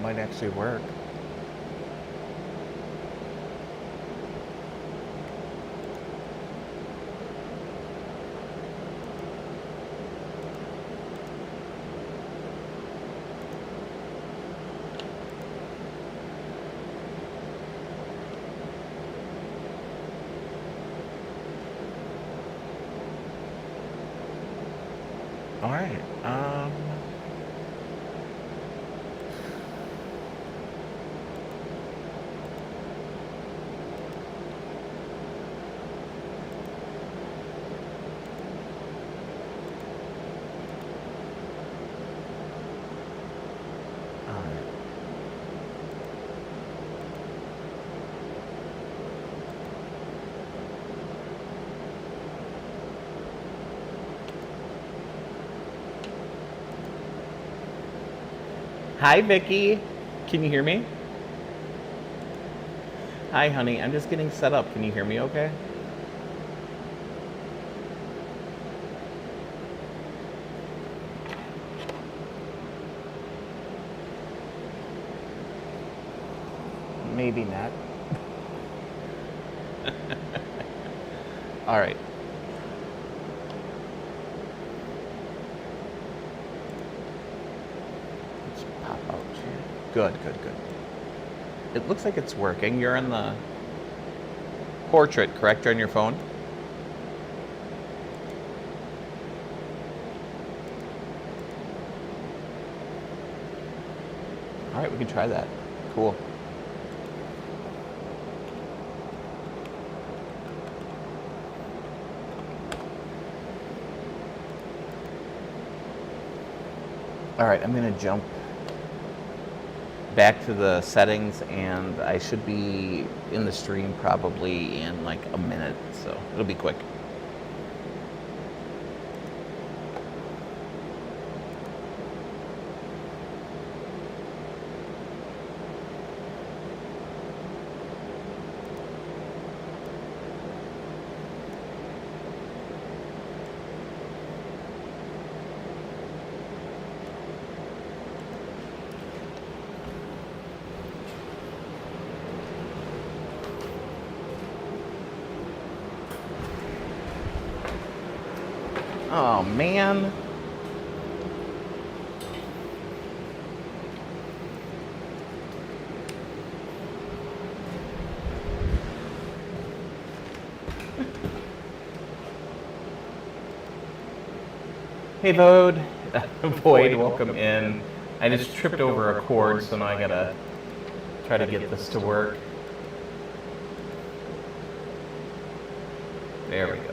might actually work. All right. All right. Hi, Vicky. Can you hear me? Hi, honey. I'm just getting set up. Can you hear me okay? Maybe not. All right. Let's pop out here. Good, good, good. It looks like it's working. You're in the portrait, correct? You're on your phone? All right, we can try that. Cool. All right, I'm gonna jump back to the settings, and I should be in the stream probably in like a minute, so it'll be quick. Oh man. Hey Vode. Void, welcome in. I just tripped over a cord, so now I gotta try to get this to work. There we go.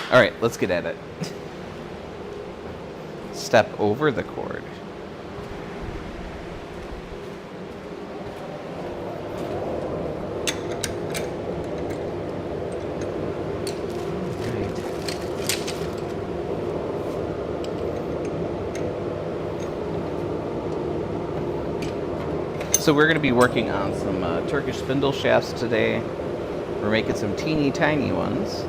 All right, let's get at it. Step over the cord. So we're going to be working on some Turkish spindle shafts today. We're making some teeny tiny ones.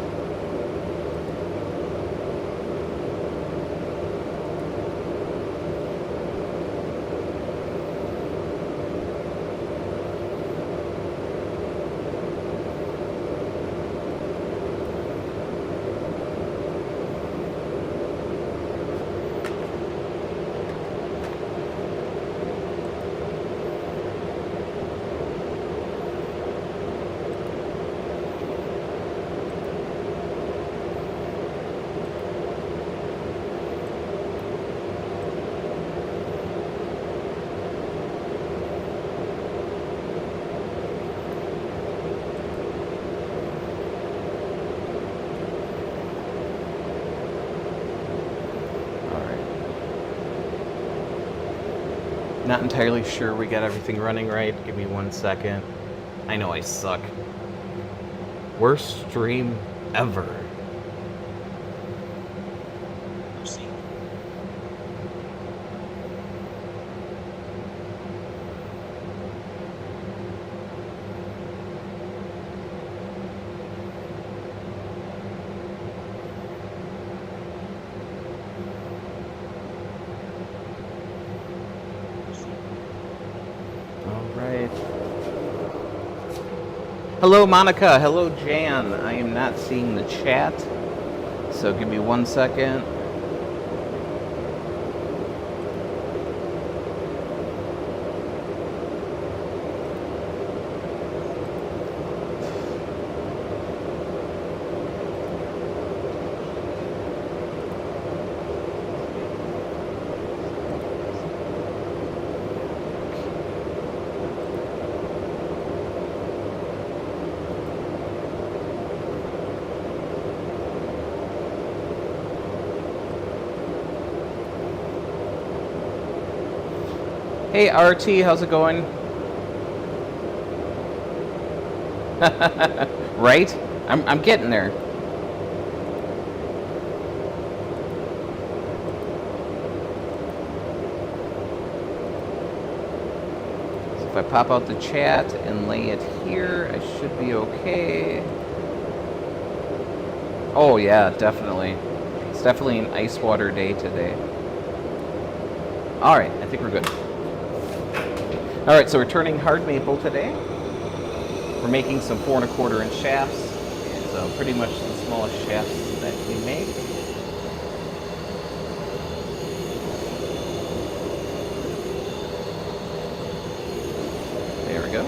Not entirely sure we got everything running right. Give me 1 second. I know I suck. Worst stream ever. Hello, Monica. Hello, Jan. I am not seeing the chat, so give me 1 second. Hey, RT, how's it going? Right? I'm getting there. So if I pop out the chat and lay it here, I should be okay. Oh yeah, definitely. It's definitely an ice water day today. Alright, I think we're good. Alright, so we're turning hard maple today. We're making some 4 1/4 inch shafts. So pretty much the smallest shafts that we make. There we go.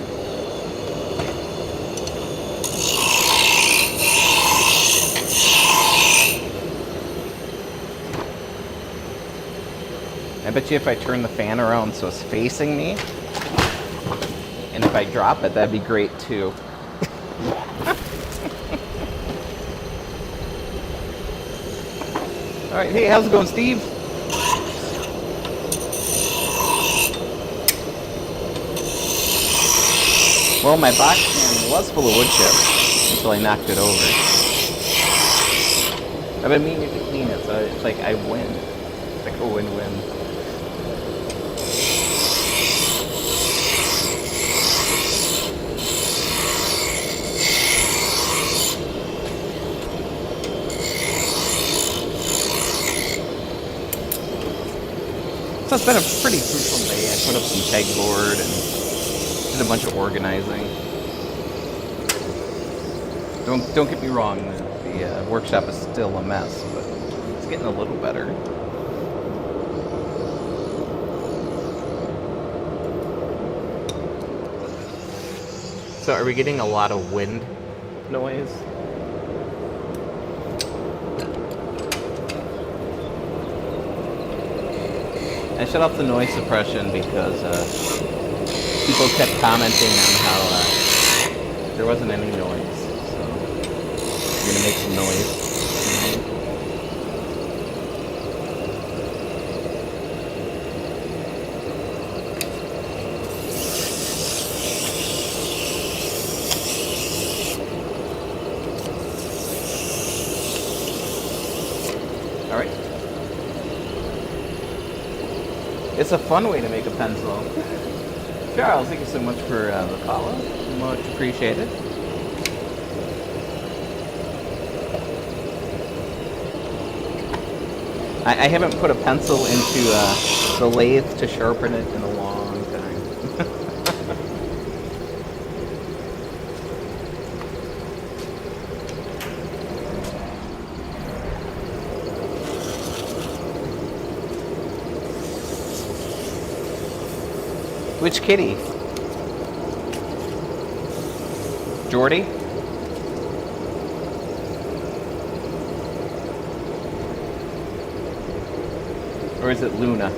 I bet you if I turn the fan around so it's facing me, and if I drop it, that'd be great too. All right, hey, how's it going, Steve? Well, my box fan was full of wood chips until I knocked it over. I've been meaning to clean it, so it's like I win. It's like a win-win. So it's been a pretty fruitful day. I put up some pegboard and did a bunch of organizing. Don't get me wrong, the workshop is still a mess, but it's getting a little better. So are we getting a lot of wind noise? I shut off the noise suppression because people kept commenting on how there wasn't any noise. So I'm going to make some noise. All right. It's a fun way to make a pencil. Charles, thank you so much for the follow. Much appreciated. I haven't put a pencil into the lathe to sharpen it in a long time. Which kitty? Jordy? Or is it Luna?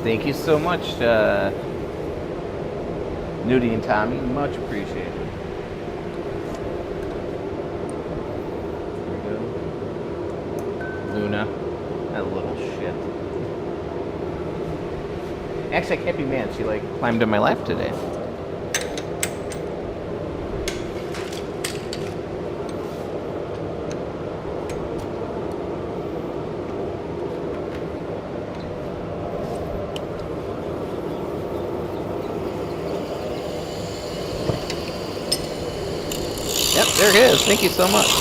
Thank you so much, Nudie and Tommy. Much appreciated. There we go. Luna. That little shit. Actually, I can't be mad. She, climbed in my lap today. Yep, there it is. Thank you so much.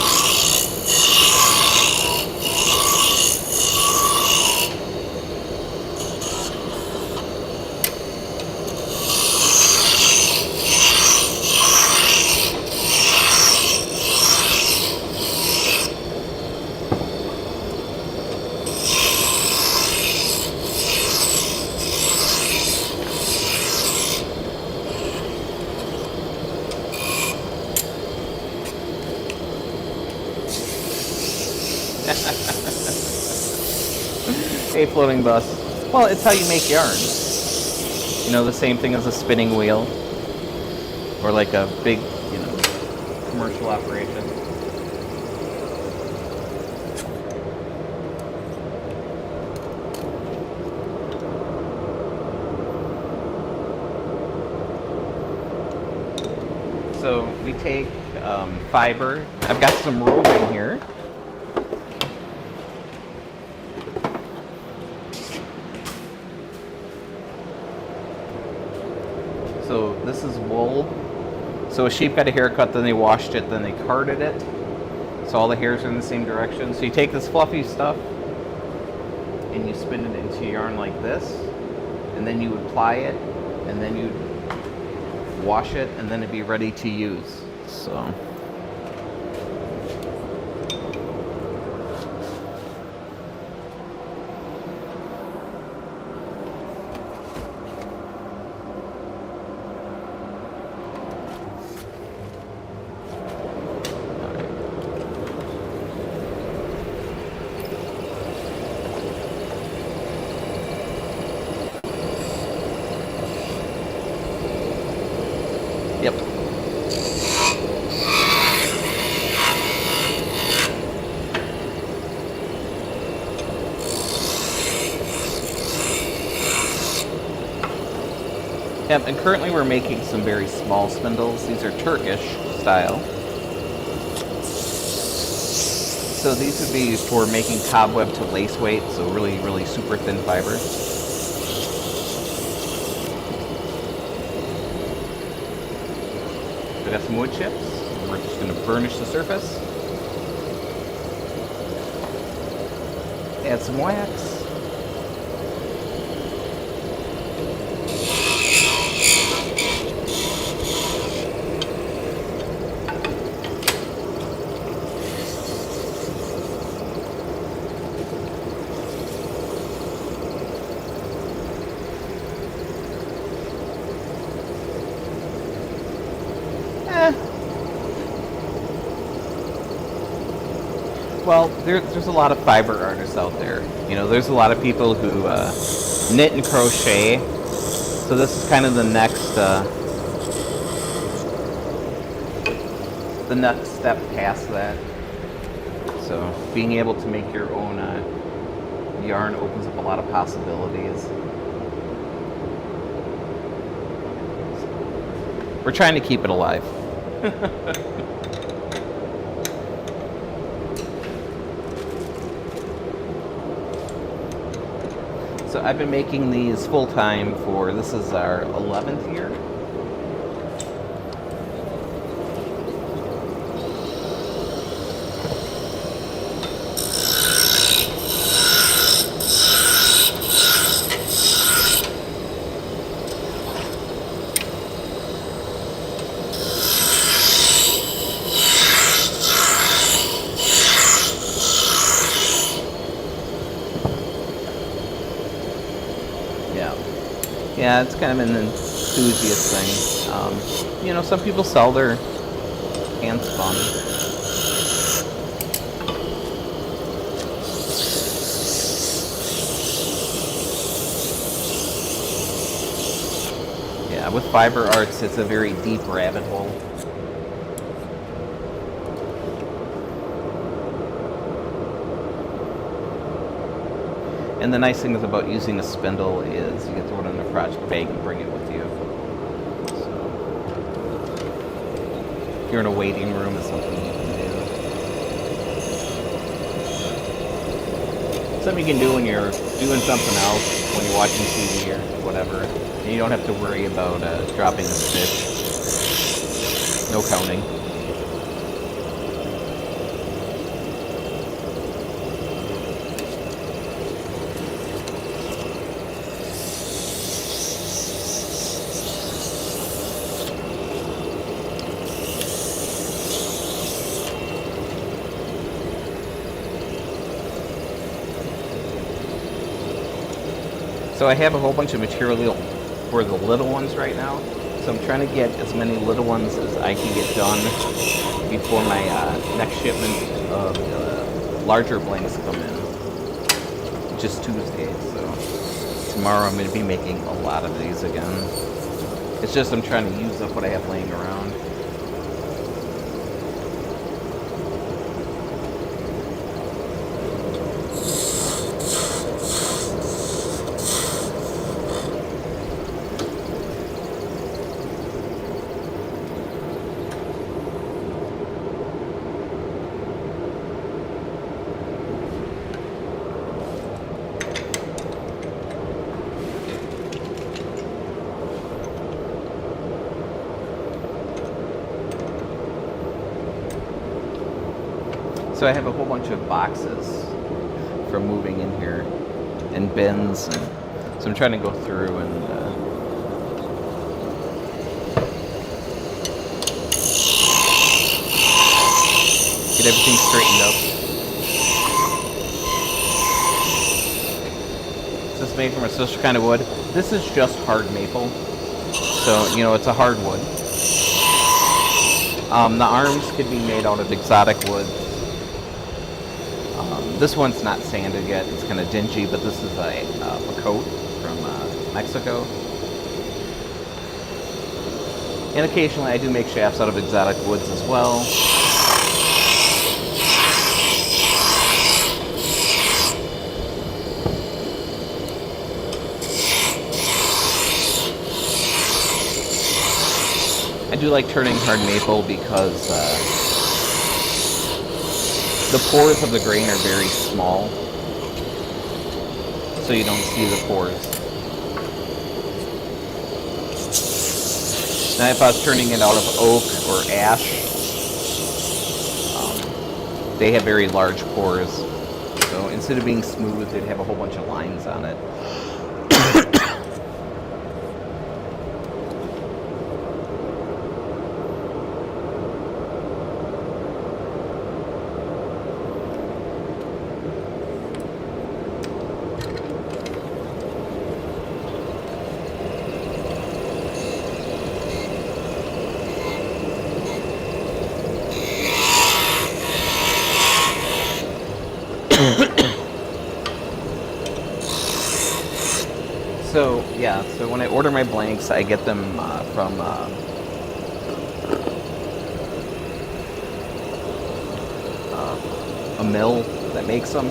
A floating bus. Well, it's how you make yarn. You know, the same thing as a spinning wheel. Or like a big, you know, commercial operation. So we take fiber. I've got some roving here. So this is wool. So a sheep got a haircut, then they washed it, then they carded it. So all the hairs are in the same direction. So you take this fluffy stuff and you spin it into yarn like this, and then you would ply it, and then you'd wash it, and then it'd be ready to use. So. Yep. Yep, and currently we're making some very small spindles. These are Turkish style. So these would be for making cobweb to lace weight, so really, really super thin fiber. We got some wood chips. We're just going to burnish the surface. Add some wax. Well, there's a lot of fiber artists out there. You know, there's a lot of people who knit and crochet. So this is kind of the next step past that. So being able to make your own yarn opens up a lot of possibilities. We're trying to keep it alive. So I've been making these full time for, this is our 11th year. Yeah, it's kind of an enthusiast thing. You know, some people sell their hand spun. Yeah, with fiber arts, it's a very deep rabbit hole. And the nice thing about using a spindle is you can throw it in a project bag and bring it with you. So, if you're in a waiting room, it's something you can do. Something you can do when you're doing something else, when you're watching TV or whatever. And you don't have to worry about dropping a stitch. No counting. So I have a whole bunch of material for the little ones right now. So I'm trying to get as many little ones as I can get done before my next shipment of larger blanks come in. Just Tuesday, so tomorrow I'm going to be making a lot of these again. It's just I'm trying to use up what I have laying around. So I have a whole bunch of boxes for moving in here and bins, and so I'm trying to go through and get everything straightened up. This is made from a special kind of wood. This is just hard maple, so you know it's a hard wood. The arms could be made out of exotic wood. This one's not sanded yet, it's kind of dingy, but this is a coat from Mexico. And occasionally I do make shafts out of exotic woods as well. I do like turning hard maple because the pores of the grain are very small, so you don't see the pores. Now if I was turning it out of oak or ash, they have very large pores. So instead of being smooth, they'd have a whole bunch of lines on it. So yeah, so when I order my blanks, I get them from a mill that makes them.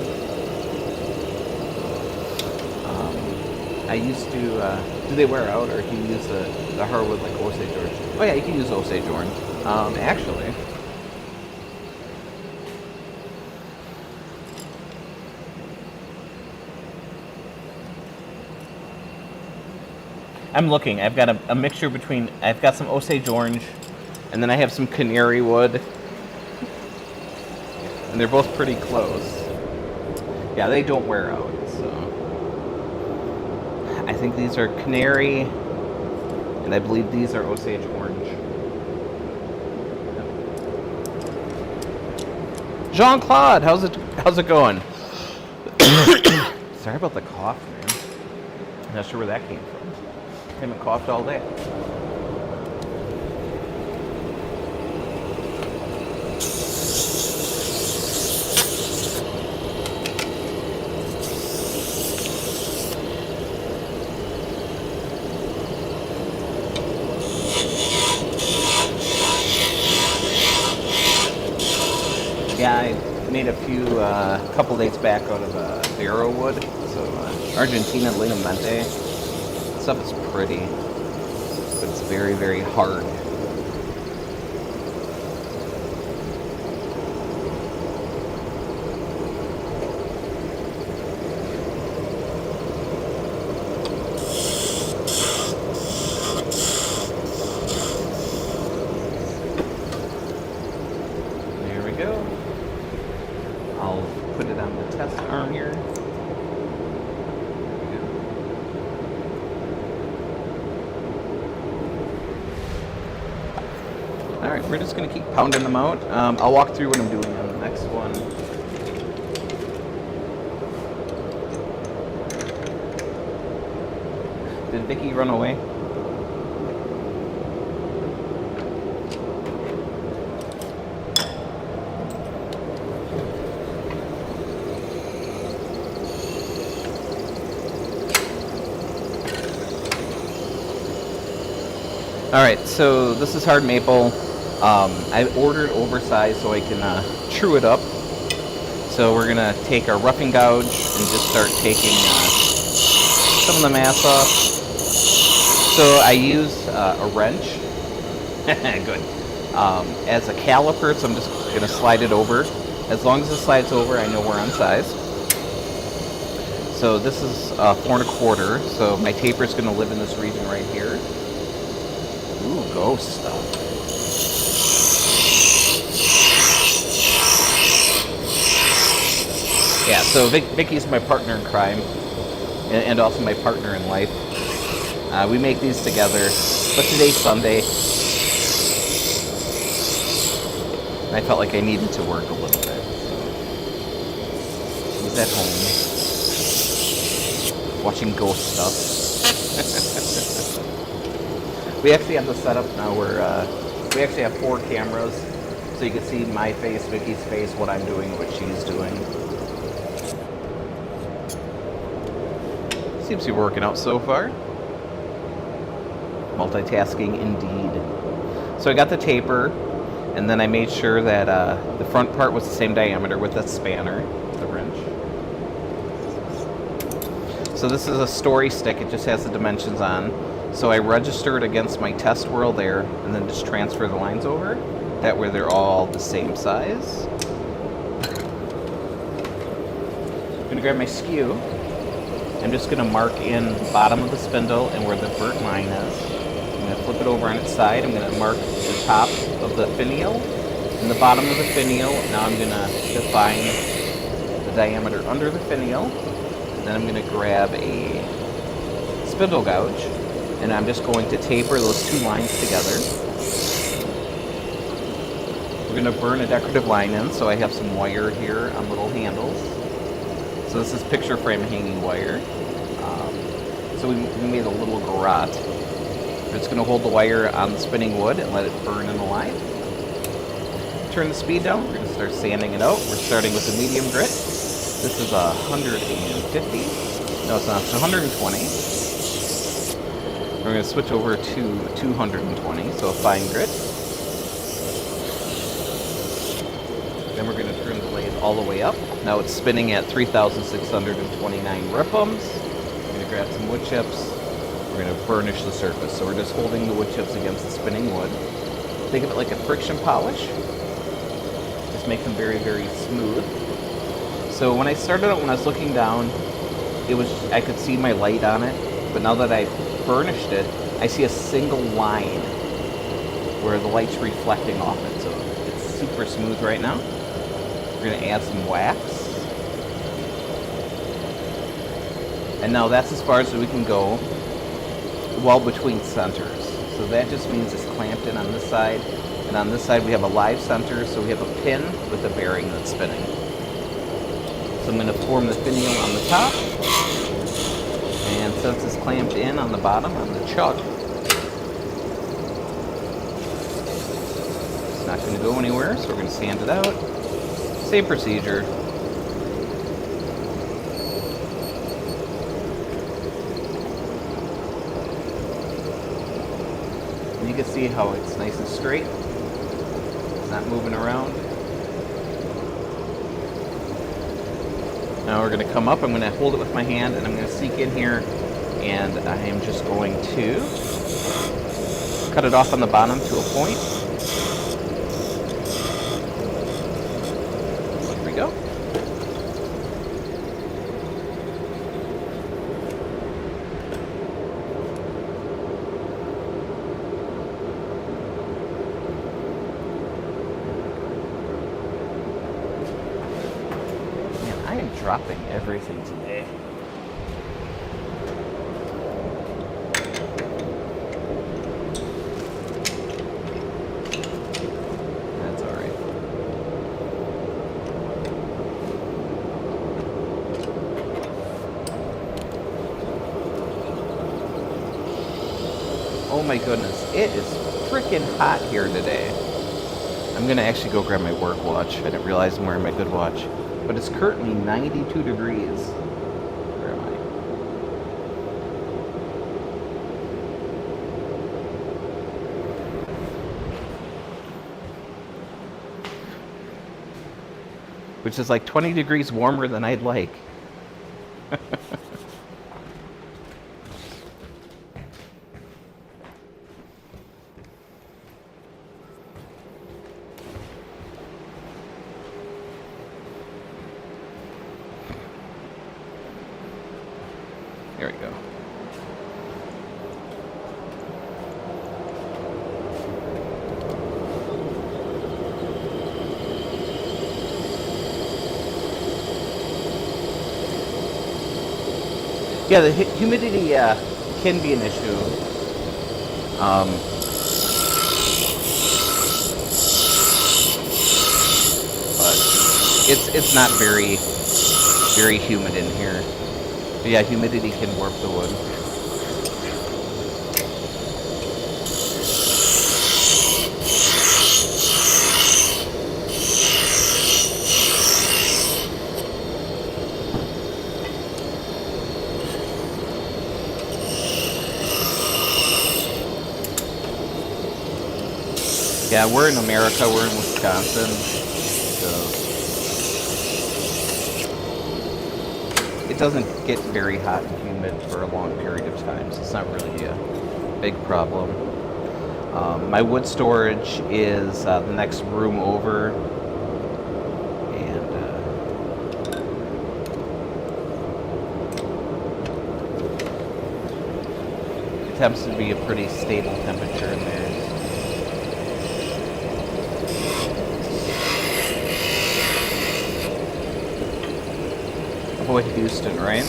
I used to, do they wear out, or can you use the hardwood like Osage Orange? Oh yeah, you can use Osage Orange. Actually, I'm looking. I've got a mixture between, I've got some Osage Orange, and then I have some Canary Wood. And they're both pretty close. Yeah, they don't wear out, so. I think these are Canary, and I believe these are Osage Orange. Jean-Claude, how's it going? Sorry about the cough, man. I'm not sure where that came from. I haven't coughed all day. Yeah, I made a few, couple days back out of barrow wood, so Argentina Ligamento. Stuff is pretty, but it's very, very hard. There we go. I'll put it on the test arm here. Alright, we're just going to keep pounding them out. I'll walk through what I'm doing on the next one. Did Vicky run away? Alright, so this is hard maple. I ordered oversized so I can true it up. So we're going to take our roughing gouge and just start taking some of the mass off. So I use a wrench, good, as a caliper, so I'm just going to slide it over. As long as it slides over, I know we're on size. So this is 4 1/4, so my taper is going to live in this region right here. Ooh, ghost stuff. Yeah, so Vicky's my partner in crime, and also my partner in life. We make these together, but today's Sunday. I felt like I needed to work a little bit. She's at home, watching ghost stuff. We actually have the setup now where we actually have 4 cameras, so you can see my face, Vicky's face, what I'm doing, what she's doing. Seems to be working out so far. Multitasking indeed. So I got the taper, and then I made sure that the front part was the same diameter with the spanner, the wrench. So this is a story stick, it just has the dimensions on. So I register it against my test whirl there, and then just transfer the lines over. That way they're all the same size. I'm gonna grab my skew. I'm just gonna mark in the bottom of the spindle and where the burnt line is. I'm gonna flip it over on its side. I'm gonna mark the top of the finial and the bottom of the finial. Now I'm gonna define the diameter under the finial. Then I'm gonna grab a spindle gouge, and I'm just going to taper those 2 lines together. We're gonna burn a decorative line in, so I have some wire here on little handles. So this is picture frame hanging wire. So we made a little garrote. We're just gonna hold the wire on the spinning wood and let it burn in the line. Turn the speed down, we're gonna start sanding it out. We're starting with a medium grit. This is 150. No, it's not, it's 120. We're going to switch over to 220, so a fine grit. Then we're going to turn the lathe all the way up. Now it's spinning at 3,629 ripams. We're going to grab some wood chips. We're going to burnish the surface. So we're just holding the wood chips against the spinning wood. Think of it like a friction polish. Just make them very, very smooth. So when I started out, when I was looking down, I could see my light on it. But now that I burnished it, I see a single line where the light's reflecting off it. So it's super smooth right now. We're going to add some wax. And now that's as far as we can go, well between centers. So that just means it's clamped in on this side. And on this side we have a live center, so we have a pin with a bearing that's spinning. So I'm going to form the finial on the top. And since it's clamped in on the bottom, on the chuck, it's not going to go anywhere, so we're going to sand it out. Same procedure. And you can see how it's nice and straight. It's not moving around. Now we're going to come up, I'm going to hold it with my hand, and I'm going to seek in here, and I am just going to cut it off on the bottom to a point. There we go. I am dropping everything today. That's all right. Oh my goodness, it is freaking hot here today. I'm gonna actually go grab my work watch. I didn't realize I'm wearing my good watch. But it's currently 92 degrees. Where am which is like 20 degrees warmer than I'd like. There we go. Yeah, the humidity can be an issue. But it's not very humid in here. But yeah, humidity can warp the wood. Yeah, we're in America, we're in Wisconsin, so it doesn't get very hot and humid for a long period of time, so it's not really a big problem. My wood storage is the next room over, and it tends to be a pretty stable temperature in there. Boy, Houston, right?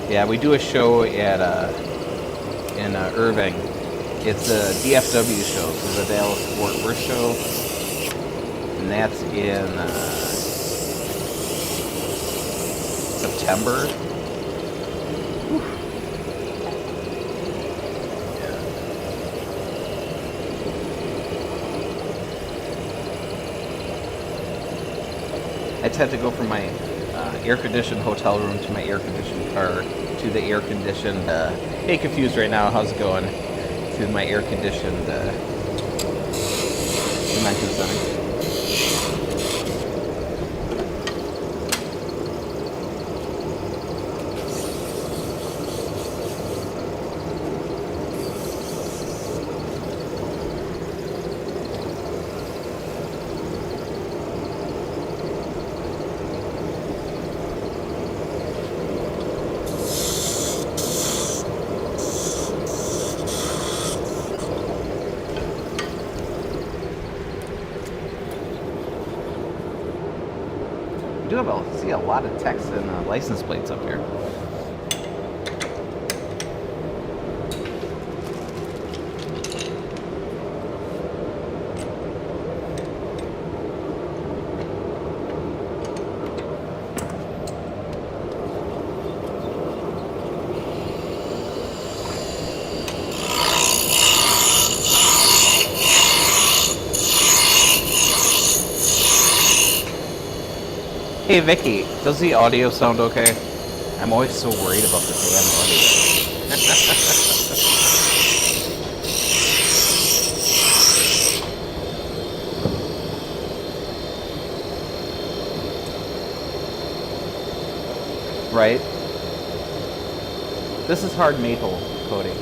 Yeah, we do a show at in Irving. It's a DFW show, so the Dallas Fort Worth show, and that's in September. I tend to go from my air-conditioned hotel room to my air-conditioned car to the air-conditioned. Hey, confused right now. How's it going? To my air-conditioned convention center. I see a lot of text and license plates up here. Hey Vicky, does the audio sound okay? I'm always so worried about the damn audio. Right? This is hard maple coating.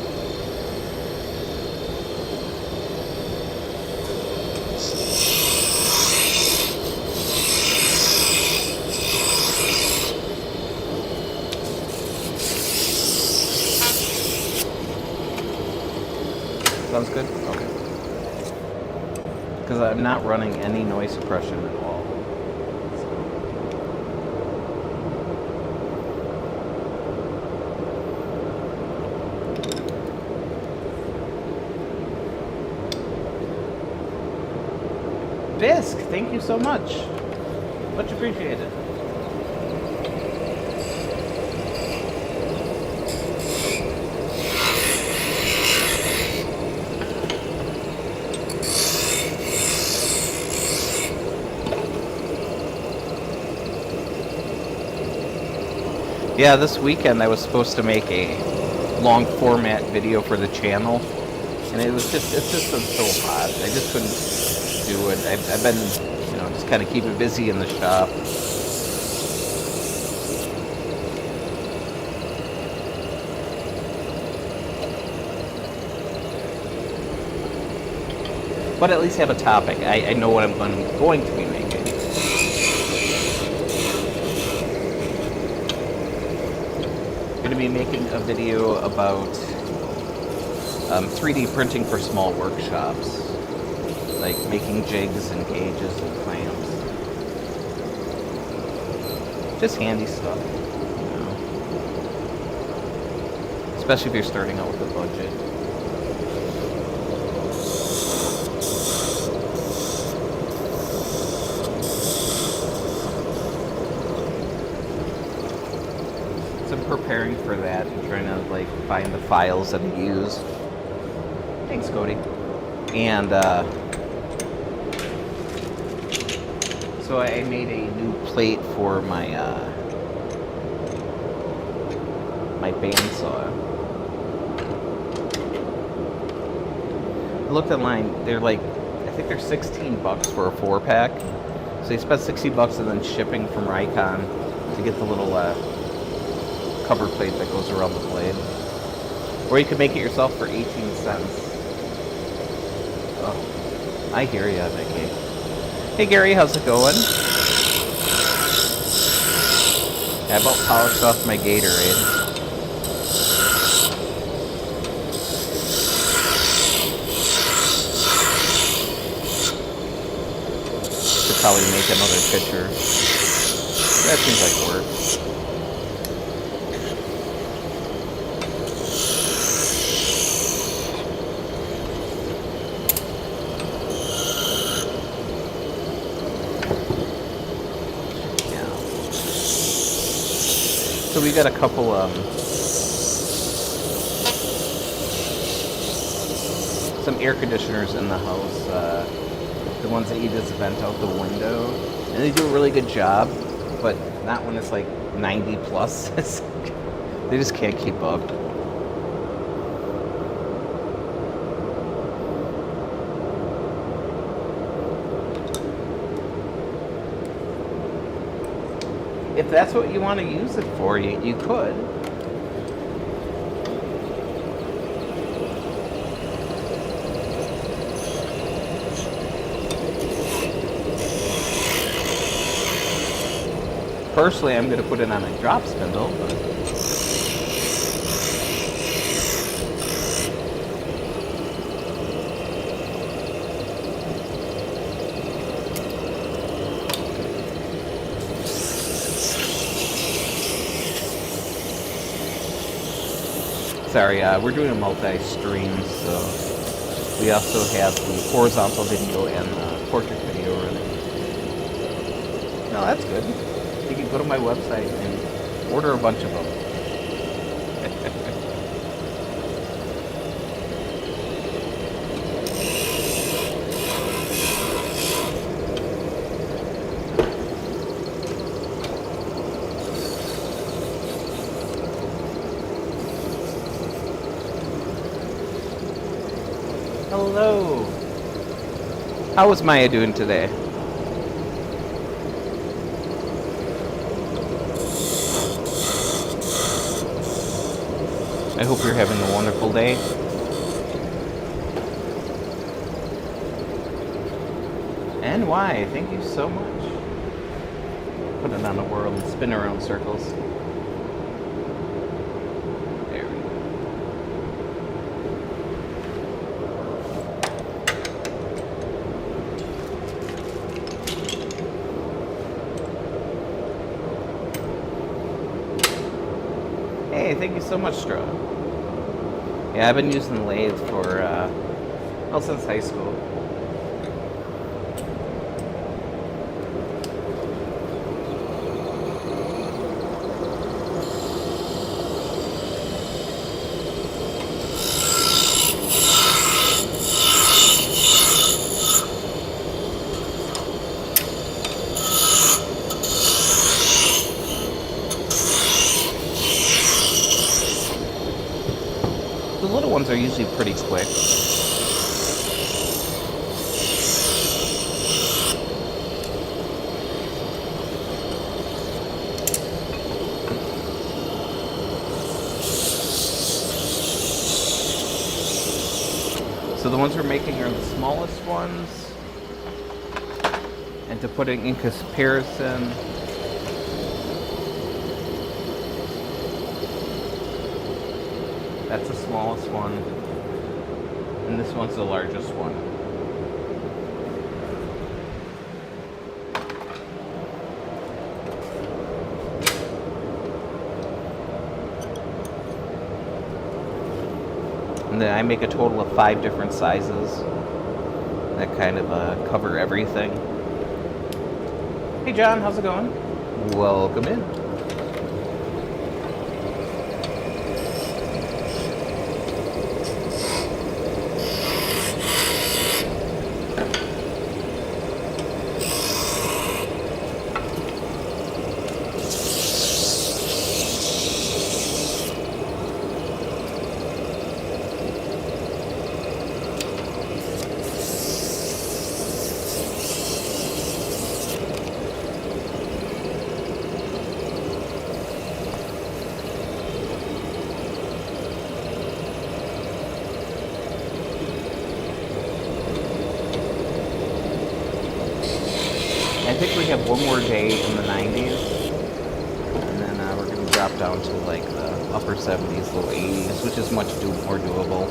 Sounds good? Okay. Because I'm not running any noise suppression at all. Bisque, thank you so much. Much appreciated. Yeah, this weekend I was supposed to make a long format video for the channel, And it's just been so hot. I just couldn't do it. I've been, just kind of keeping busy in the shop. But at least have a topic. I know what I'm going to be making. I'm going to be making a video about 3D printing for small workshops, like making jigs and gauges and clamps. Just handy stuff, especially if you're starting out with a budget. So I'm preparing for that and trying to find the files that I use. Thanks, Cody. And so I made a new plate for my my bandsaw. I looked online. They're I think they're $16 for a 4-pack. So you spend $60 and then shipping from Rikon to get the little cover plate that goes around the blade. Or you could make it yourself for 18 cents. Oh, I hear ya, Vicky. Hey Gary, how's it going? I about polished off my Gatorade. Should probably make another pitcher. That seems like work. So we got a couple some air conditioners in the house, the ones that you just vent out the window, and they do a really good job, but not when it's 90 plus. They just can't keep up. If that's what you want to use it for, you could. Personally, I'm going to put it on a drop spindle. Sorry, we're doing a multi-stream, so we also have the horizontal video and the portrait video running. No, that's good. You can go to my website and order a bunch of them. Hello. How was Maya doing today? I hope you're having a wonderful day. And why? Thank you so much. Put it on a whirl and spin around circles. There we go. Hey, thank you so much, Stroh. Yeah, I've been using the lathe for, since high school. The little ones are usually pretty quick. So the ones we're making are the smallest ones. And to put it in comparison, that's the smallest one. And this one's the largest one. And then I make a total of 5 different sizes that kind of cover everything. Hey John, how's it going? Welcome in. I think we have one more day in the 90s, and then we're going to drop down to like the upper 70s, low 80s, which is much more doable.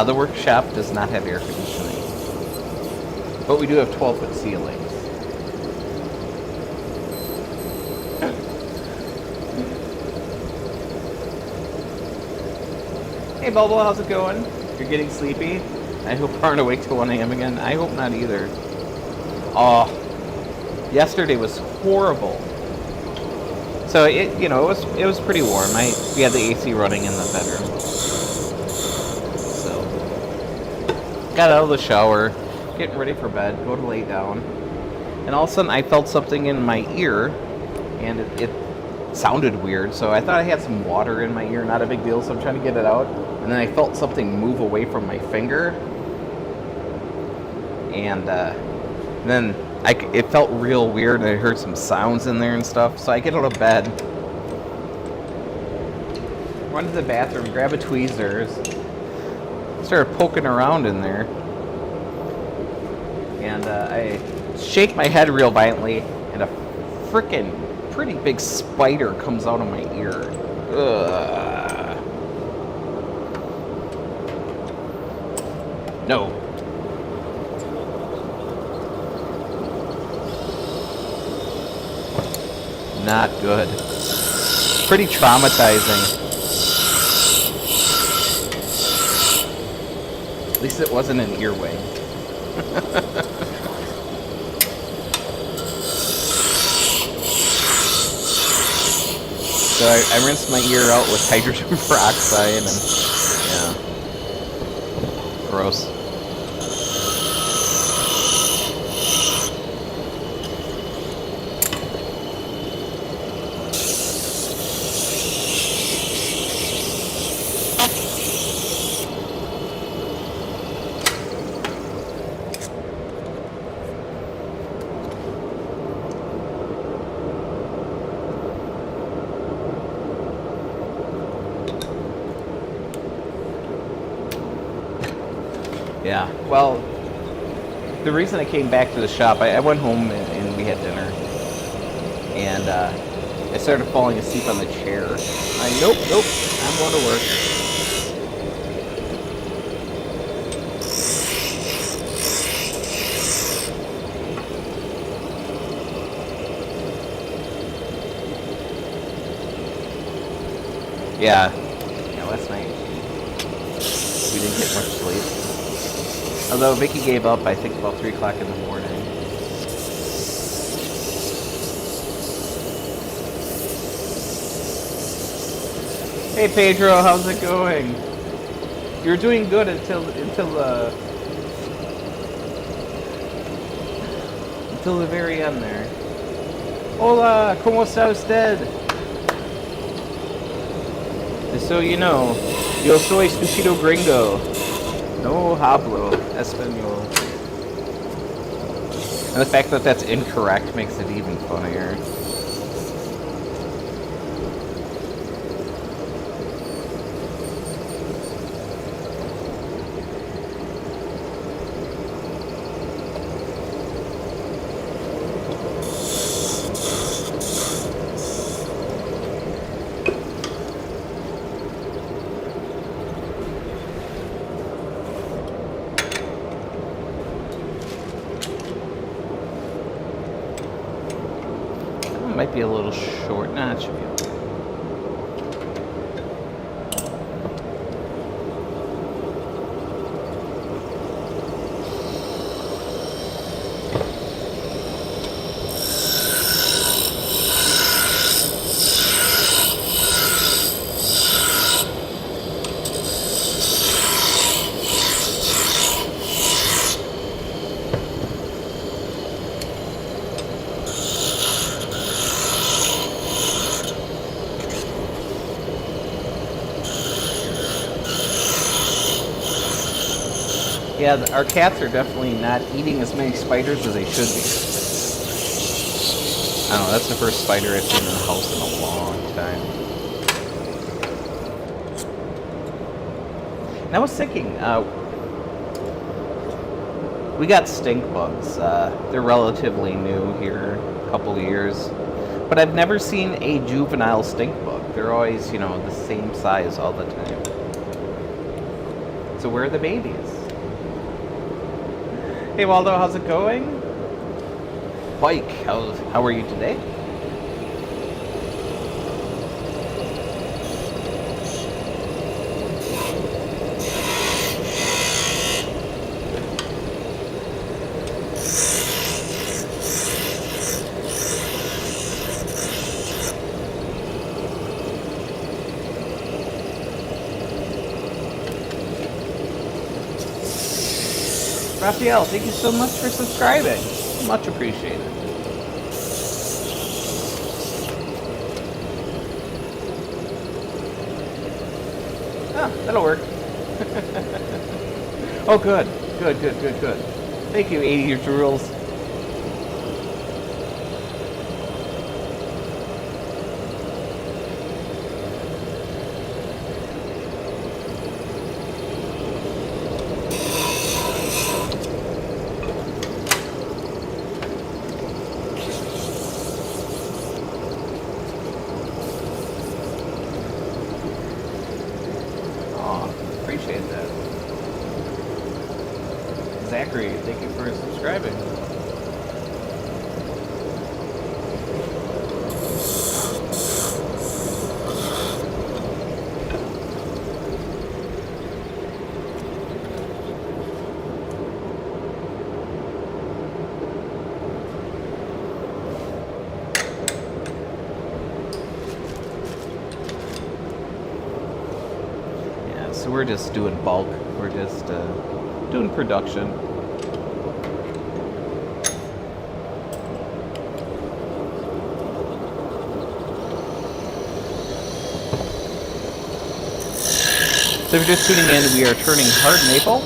The workshop does not have air conditioning, but we do have 12-foot ceilings. Hey Bubble, how's it going? You're getting sleepy? I hope you aren't awake till 1 a.m. again. I hope not either. Oh. Yesterday was horrible. So it was pretty warm. We had the AC running in the bedroom. So got out of the shower, getting ready for bed, go to lay down, and all of a sudden I felt something in my ear, and it sounded weird. So I thought I had some water in my ear. Not a big deal. So I'm trying to get it out, and then I felt something move away from my finger, and then it felt real weird, and I heard some sounds in there and stuff. So I get out of bed, run to the bathroom, grab a tweezers, started poking around in there, and I shake my head real violently, and a freaking pretty big spider comes out of my ear. Ugh. No. Not good. Pretty traumatizing. At least it wasn't an earwig. So I rinsed my ear out with hydrogen peroxide, and yeah, gross. Yeah, well, the reason I came back to the shop, I went home and we had dinner, and I started falling asleep on the chair. Nope, I'm going to work. Yeah, last night we didn't get much sleep. Although Vicky gave up, I think, about 3 o'clock in the morning. Hey Pedro, how's it going? You were doing good until the very end there. Hola, ¿cómo está usted? So you know, yo soy estúpido gringo. No hablo español. And the fact that that's incorrect makes it even funnier. might be a little short. Nah, it should be okay. Yeah, our cats are definitely not eating as many spiders as they should be. I don't know, that's the first spider I've seen in the house in a long time. And I was thinking, we got stink bugs. They're relatively new here, a couple of years. But I've never seen a juvenile stink bug. They're always, the same size all the time. So where are the babies? Hey Waldo, how's it going? Pike, how are you today? Raphael, thank you so much for subscribing. Much appreciated. Ah, that'll work. Oh, good. Good. Thank you, 80 Years Rules. Appreciate that. Zachary, thank you for subscribing. So we're just doing bulk. We're just doing production. So if you're just tuning in, we are turning hard maple.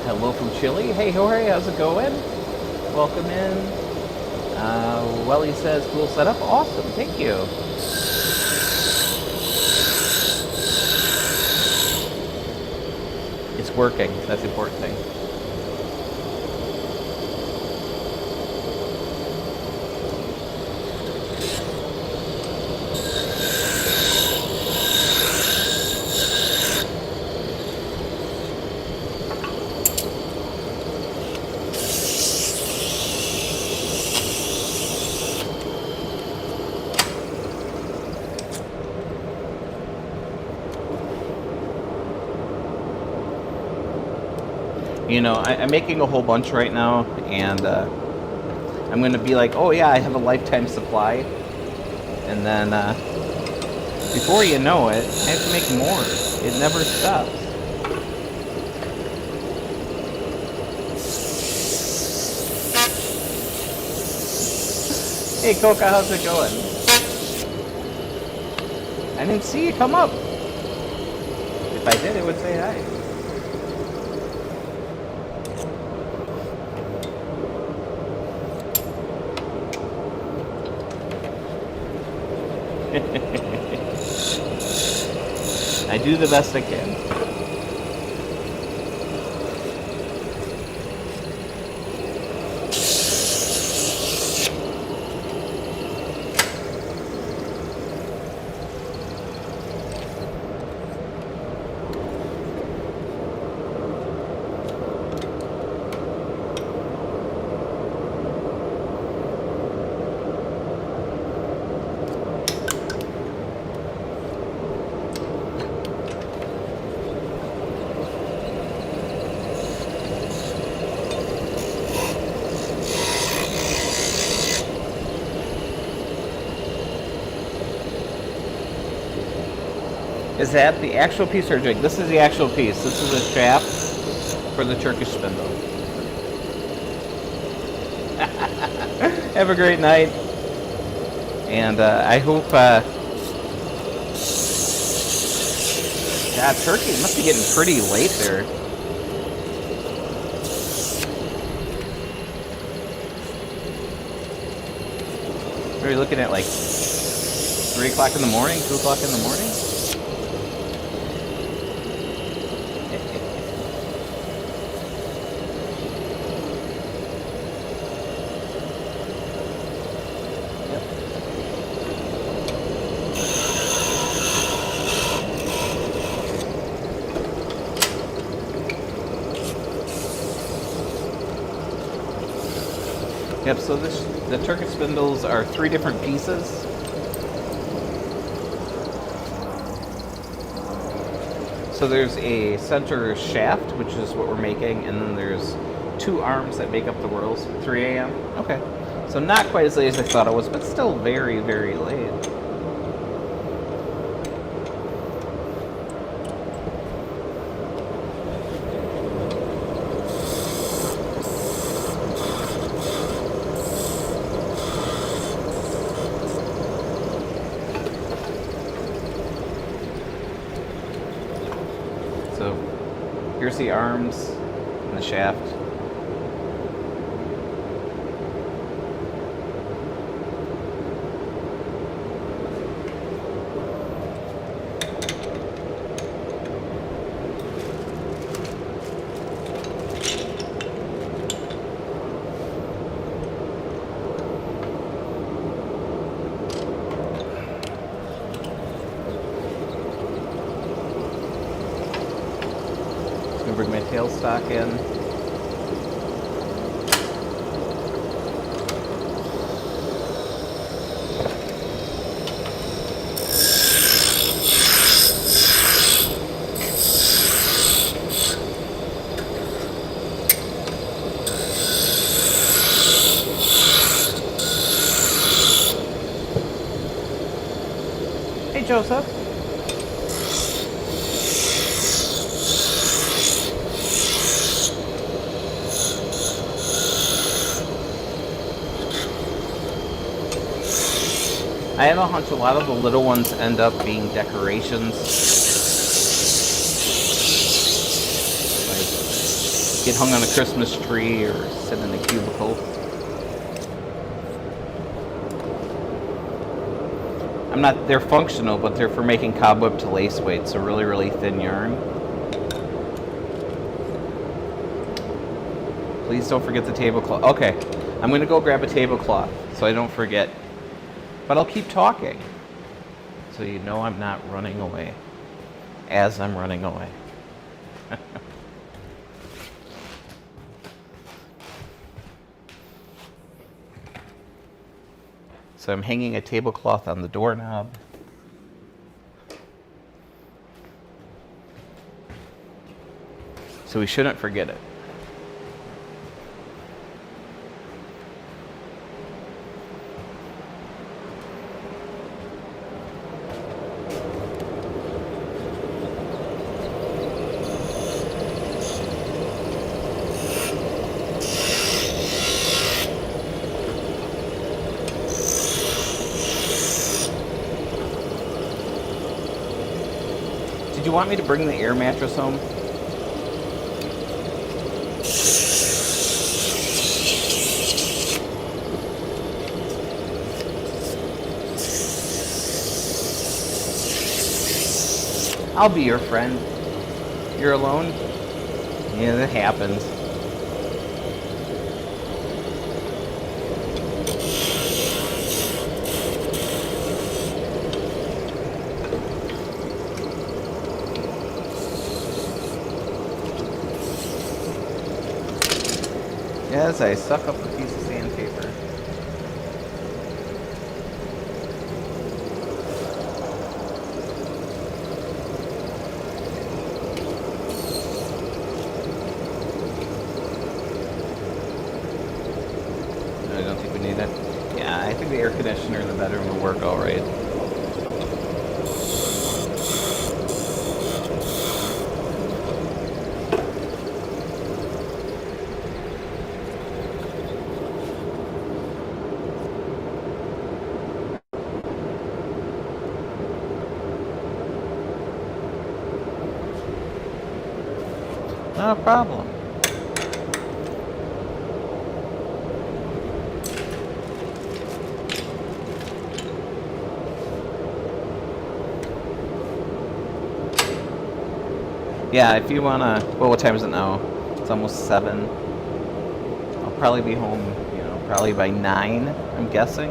Hello from Chile. Hey, Jorge, how's it going? Welcome in. Welly says, cool setup. Awesome, thank you. It's working. That's the important thing. I'm making a whole bunch right now, and I'm going to be like, oh yeah, I have a lifetime supply. And then, before you know it, I have to make more. It never stops. Hey Coca, how's it going? I didn't see you come up. If I did, I would say hi. I do the best I can. Is that the actual piece or jig? This is the actual piece. This is a shaft for the Turkish spindle. Have a great night. And I hope... God, turkey must be getting pretty late there. Are we looking at like 3 o'clock in the morning, 2 o'clock in the morning? Yep, so the Turkish spindles are 3 different pieces. So there's a center shaft, which is what we're making, and then there's 2 arms that make up the wheels. 3 a.m.? Okay. So not quite as late as I thought it was, but still very, very late. So here's the arms and the shaft. Bring my tailstock in. Hey, Joseph. I have a hunch a lot of the little ones end up being decorations. Like, get hung on a Christmas tree or sit in a cubicle. They're functional, but they're for making cobweb to lace weight, so really, really thin yarn. Please don't forget the tablecloth. Okay, I'm gonna go grab a tablecloth so I don't forget. But I'll keep talking, so you know I'm not running away as I'm running away. So I'm hanging a tablecloth on the doorknob. So we shouldn't forget it. Do you want me to bring the air mattress home? I'll be your friend. You're alone? Yeah, that happens. As I suck up a piece of sandpaper. No, I don't think we need it. Yeah, I think the air conditioner in the bedroom will work all right. No problem. Yeah, if you wanna, well, what time is it now? It's almost 7. I'll probably be home, probably by 9, I'm guessing.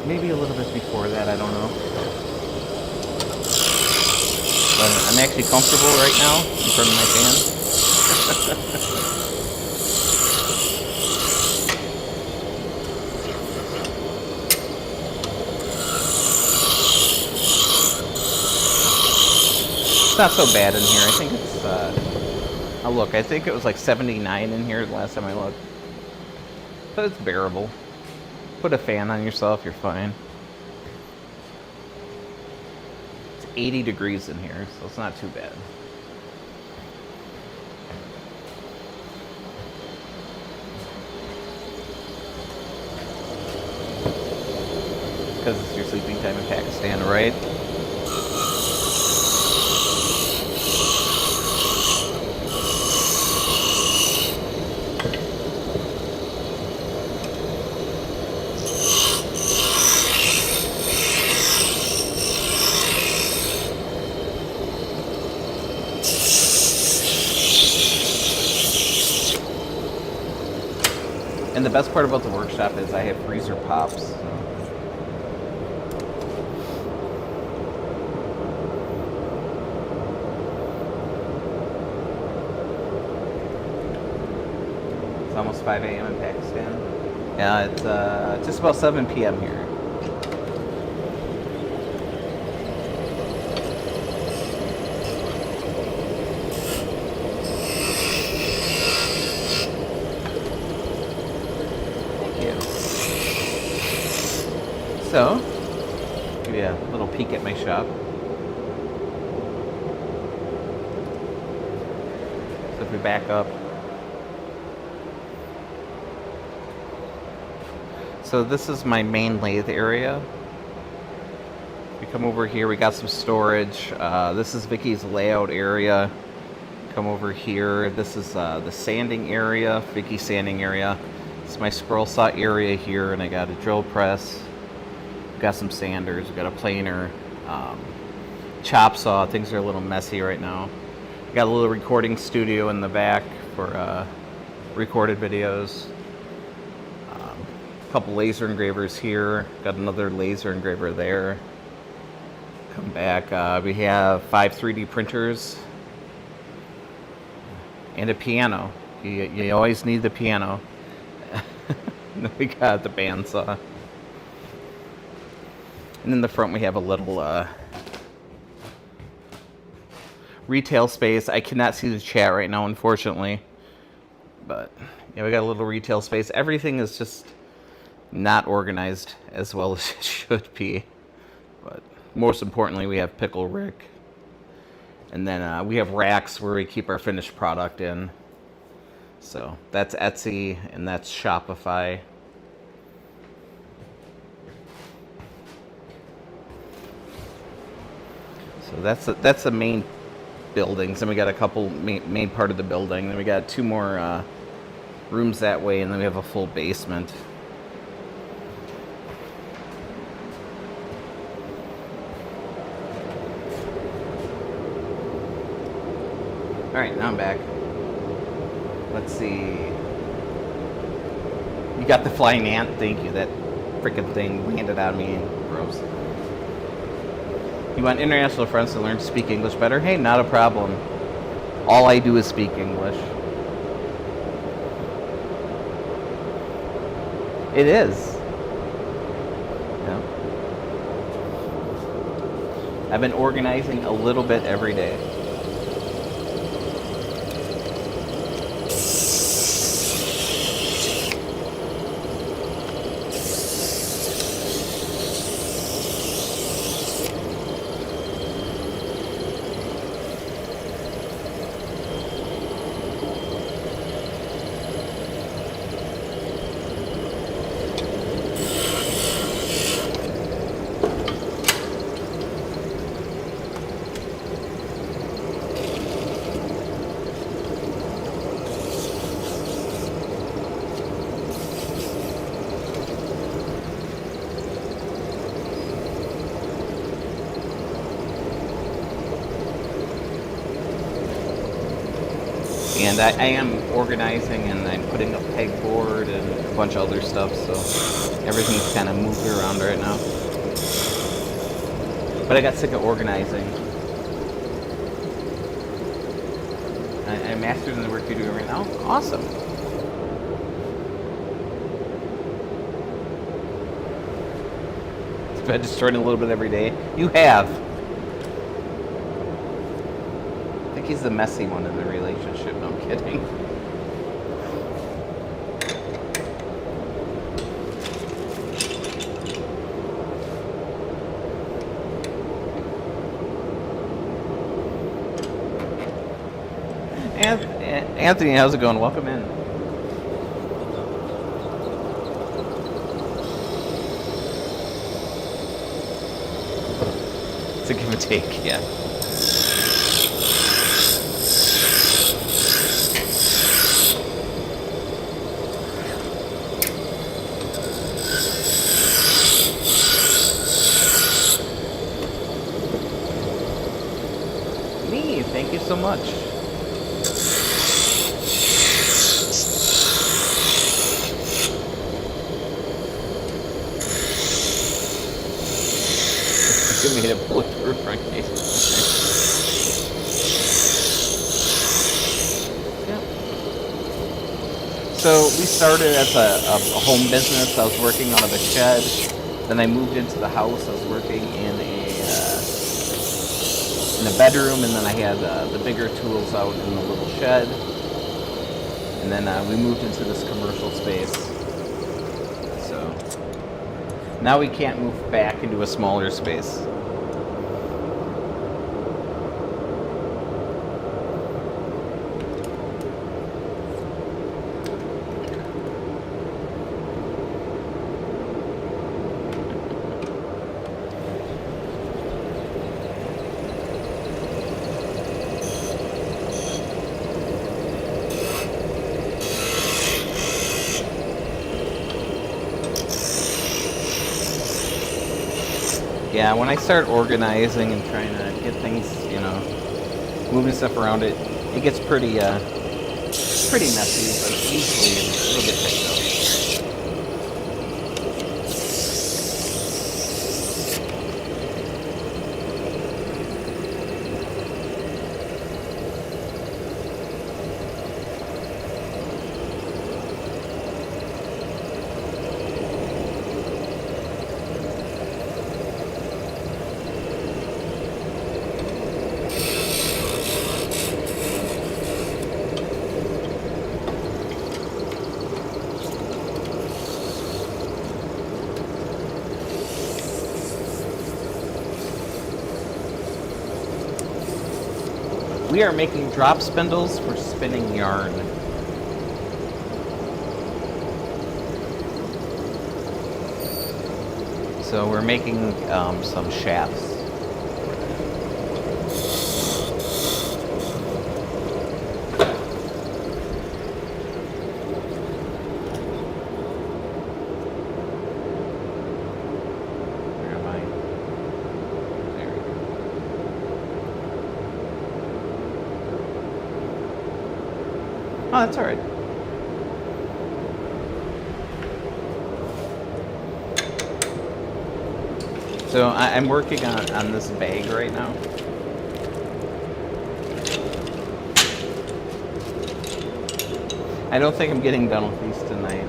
Maybe a little bit before that, I don't know. But I'm actually comfortable right now in front of my fan. It's not so bad in here. I think it's, oh look, I think it was like 79 in here the last time I looked. But it's bearable. Put a fan on yourself, you're fine. It's 80 degrees in here, so it's not too bad. Because it's your sleeping time in Pakistan, right? And the best part about the workshop is I have freezer pops. So. It's almost 5 a.m. in Pakistan. Yeah, it's just about 7 p.m. here. So, give you a little peek at my shop. So if we back up. So this is my main lathe area. We come over here, we got some storage. This is Vicky's layout area. Come over here. This is the sanding area, Vicky's sanding area. This is my scroll saw area here, and I got a drill press. Got some sanders, we got a planer, chop saw. Things are a little messy right now. Got a little recording studio in the back for recorded videos. A couple laser engravers here. Got another laser engraver there. Come back. We have 5 3D printers and a piano. You always need the piano. And then we got the bandsaw. And in the front we have a little retail space. I cannot see the chat right now, unfortunately. But yeah, we got a little retail space. Everything is just not organized as well as it should be. But most importantly, we have Pickle Rick. And then we have racks where we keep our finished product in. So that's Etsy and that's Shopify. So that's the main buildings. Then we got a couple main part of the building. Then we got 2 more rooms that way, and then we have a full basement. All right, now I'm back. Let's see. You got the flying ant. Thank you. That freaking thing landed on me. Gross. You want international friends to learn to speak English better? Hey, not a problem. All I do is speak English. It is. Yeah. I've been organizing a little bit every day. And I am organizing, and I'm putting up pegboard and a bunch of other stuff, so everything's kind of moved around right now. But I got sick of organizing. I mastered in the work you're doing right now. Awesome. I've destroyed a little bit every day. You have. I think he's the messy one in the relationship. No, I'm kidding. Anthony, how's it going? Welcome in. It's a give and take, yeah. Me, thank you so much. You made a bulletproof front case. Yeah. So we started as a home business. I was working out of a shed. Then I moved into the house. I was working in a bedroom, and then I had the bigger tools out in the little shed. And then we moved into this commercial space. So now we can't move back into a smaller space. Yeah, when I start organizing and trying to get things, moving stuff around, it gets pretty messy, but usually it'll get fixed up. We are making drop spindles for spinning yarn. So we're making some shafts. Oh, that's all right. So I'm working on this bag right now. I don't think I'm getting done with these tonight.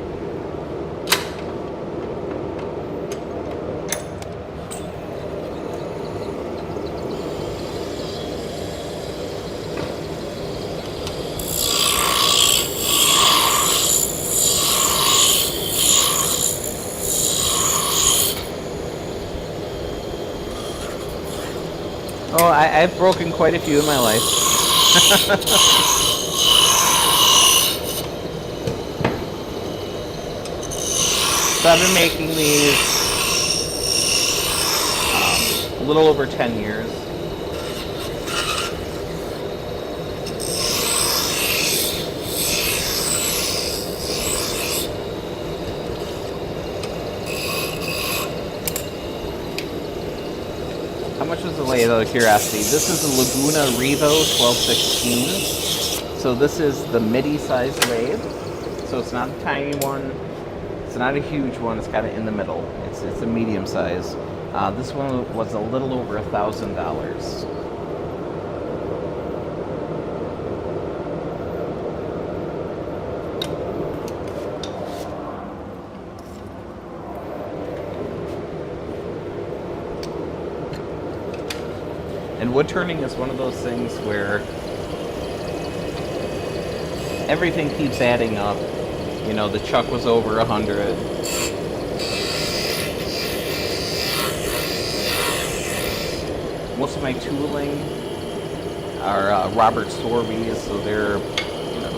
Oh, I've broken quite a few in my life. So I've been making these a little over 10 years. How much was the lathe, out of curiosity? This is a Laguna Revo 1216. So this is the midi-sized lathe. So it's not a tiny one. It's not a huge one. It's kind of in the middle. It's a medium size. This one was a little over $1,000. And wood turning is one of those things where everything keeps adding up. You know, the chuck was over 100. Most of my tooling are Robert Sorby's, so they're, you know,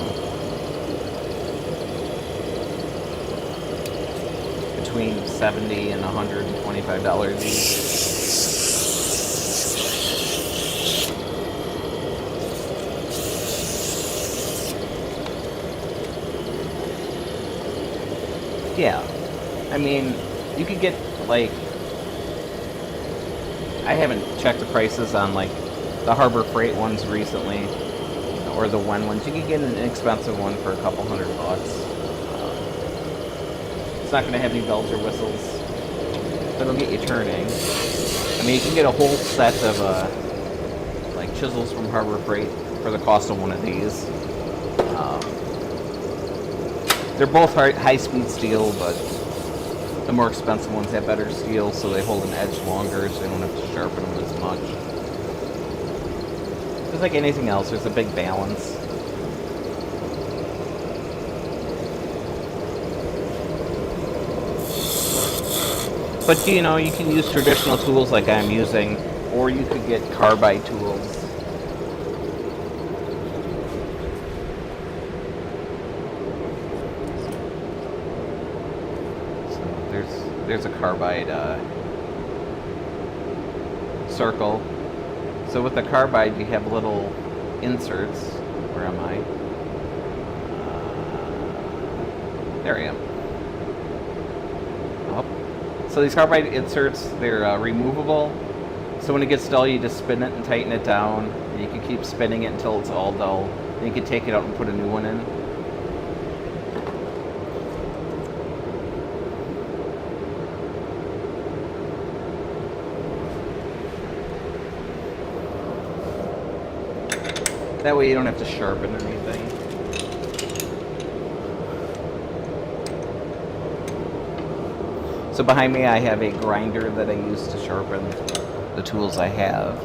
between $70 and $125 each. Yeah, I mean, you could get, like, I haven't checked the prices on, like, the Harbor Freight ones recently, or the Wen ones. You could get an inexpensive one for a couple $100. It's not going to have any bells or whistles, but it'll get you turning. I mean, you can get a whole set of, like, chisels from Harbor Freight for the cost of one of these. They're both high-speed steel, but the more expensive ones have better steel, so they hold an edge longer, so they don't have to sharpen them as much. Just like anything else, there's a big balance. But, you know, you can use traditional tools like I'm using, or you could get carbide tools. There's a carbide circle. So with the carbide, you have little inserts. Where am I? There I am. Oh. So these carbide inserts, they're removable. So when it gets dull, you just spin it and tighten it down. And you can keep spinning it until it's all dull. Then you can take it out and put a new one in. That way you don't have to sharpen anything. So behind me I have a grinder that I use to sharpen the tools I have.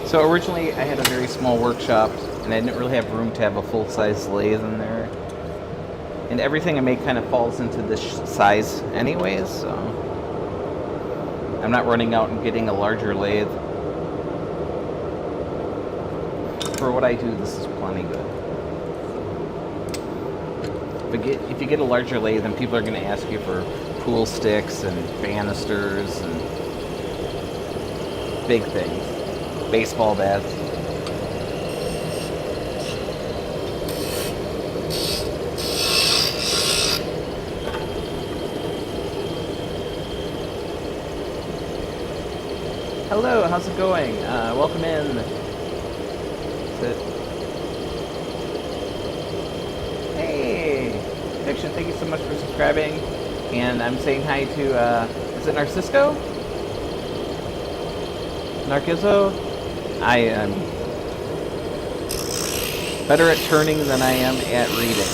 So originally I had a very small workshop and I didn't really have room to have a full-size lathe in there. And everything I make kind of falls into this size anyways, so I'm not running out and getting a larger lathe. For what I do, this is plenty good. But if you get a larger lathe, then people are going to ask you for pool sticks and banisters and big things. Baseball bats. Hello, how's it going? Welcome in. Sit. Hey, Fiction, thank you so much for subscribing. And I'm saying hi to, is it Narcisco? Narciso? I am better at turning than I am at reading.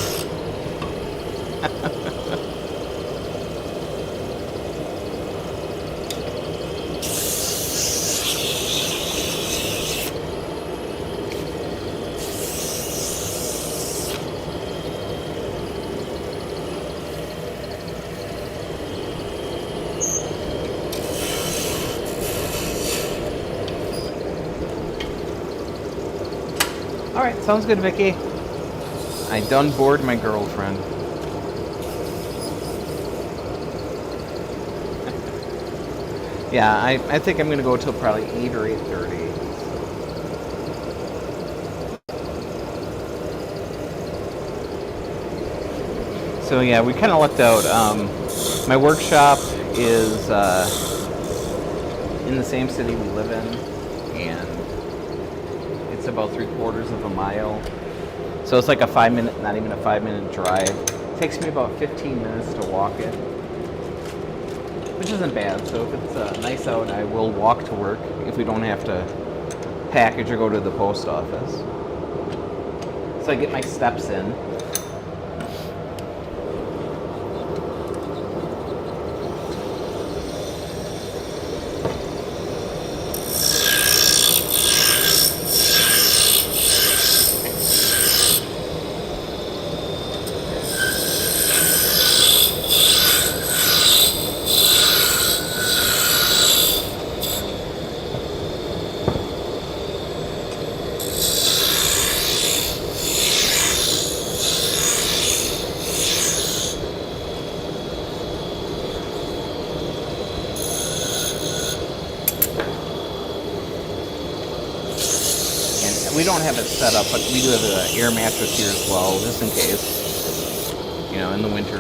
Alright, sounds good, Vicky. I done bored my girlfriend. Yeah, I think I'm gonna go till probably 8 or 8:30. So yeah, we kind of lucked out. My workshop is in the same city we live in, and it's about 3/4 of a mile. So it's like a 5-minute, not even a 5-minute drive. It takes me about 15 minutes to walk it, which isn't bad. So if it's nice out, I will walk to work if we don't have to package or go to the post office. So I get my steps in. We don't have it set up, but we do have an air mattress here as well, just in case. You know, in the winter.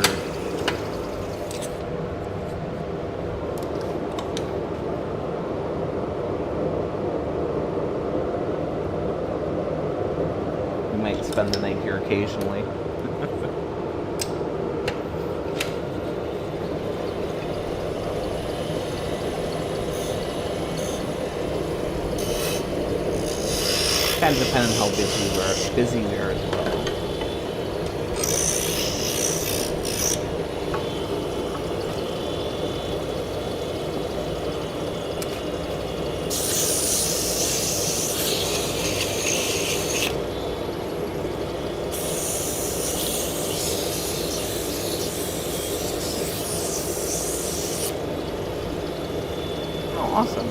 We might spend the night here occasionally. Kind of depends on how busy we are as well. Oh, awesome.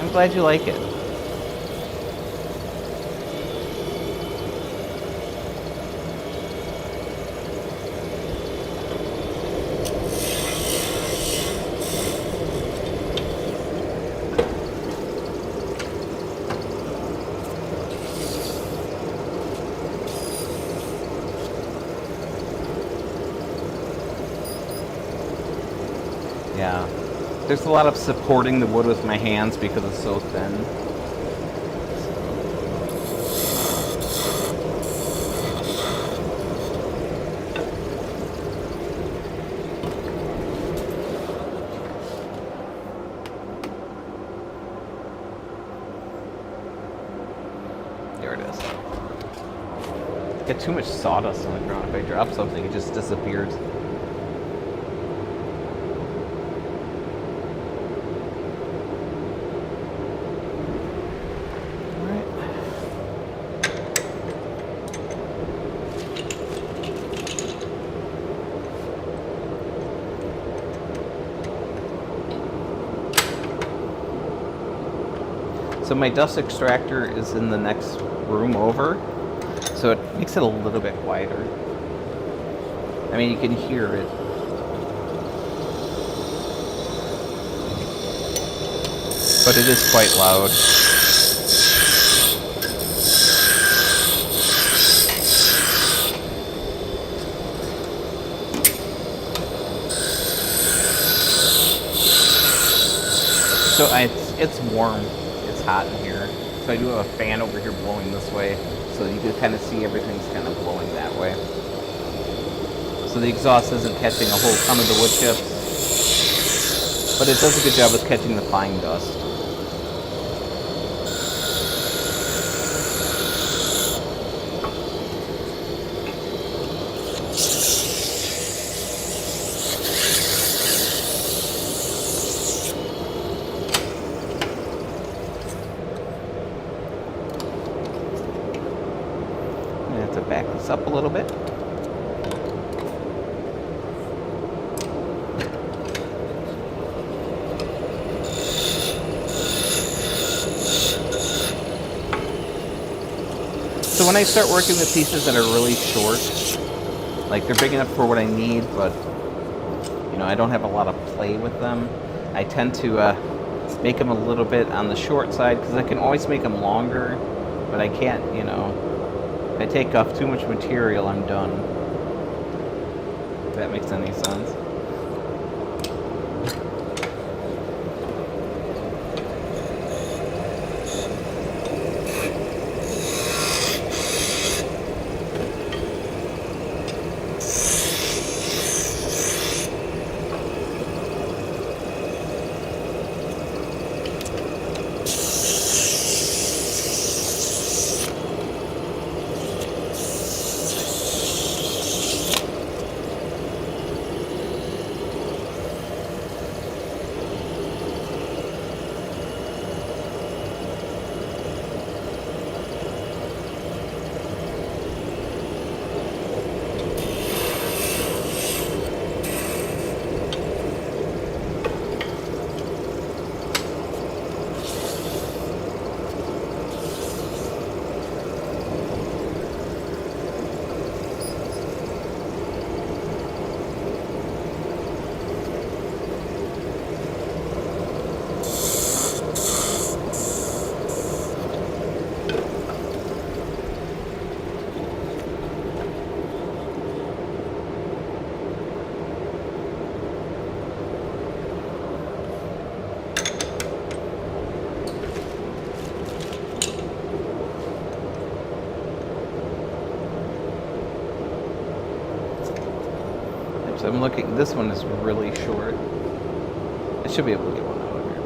I'm glad you like it. Yeah, there's a lot of supporting the wood with my hands because it's so thin. There it is. Got too much sawdust on the ground. If I drop something, it just disappears. So my dust extractor is in the next room over, so it makes it a little bit quieter. I mean, you can hear it. But it is quite loud. So it's warm. Hot in here, so I do have a fan over here blowing this way, so you can kind of see everything's kind of blowing that way. So the exhaust isn't catching a whole ton of the wood chips, but it does a good job of catching the fine dust. To back this up a little bit. So when I start working with pieces that are really short, like they're big enough for what I need, but you know, I don't have a lot of play with them, I tend to make them a little bit on the short side, because I can always make them longer, but I can't, you know, if I take off too much material, I'm done. If that makes any sense. So I'm looking, this one is really short. I should be able to get one out of here.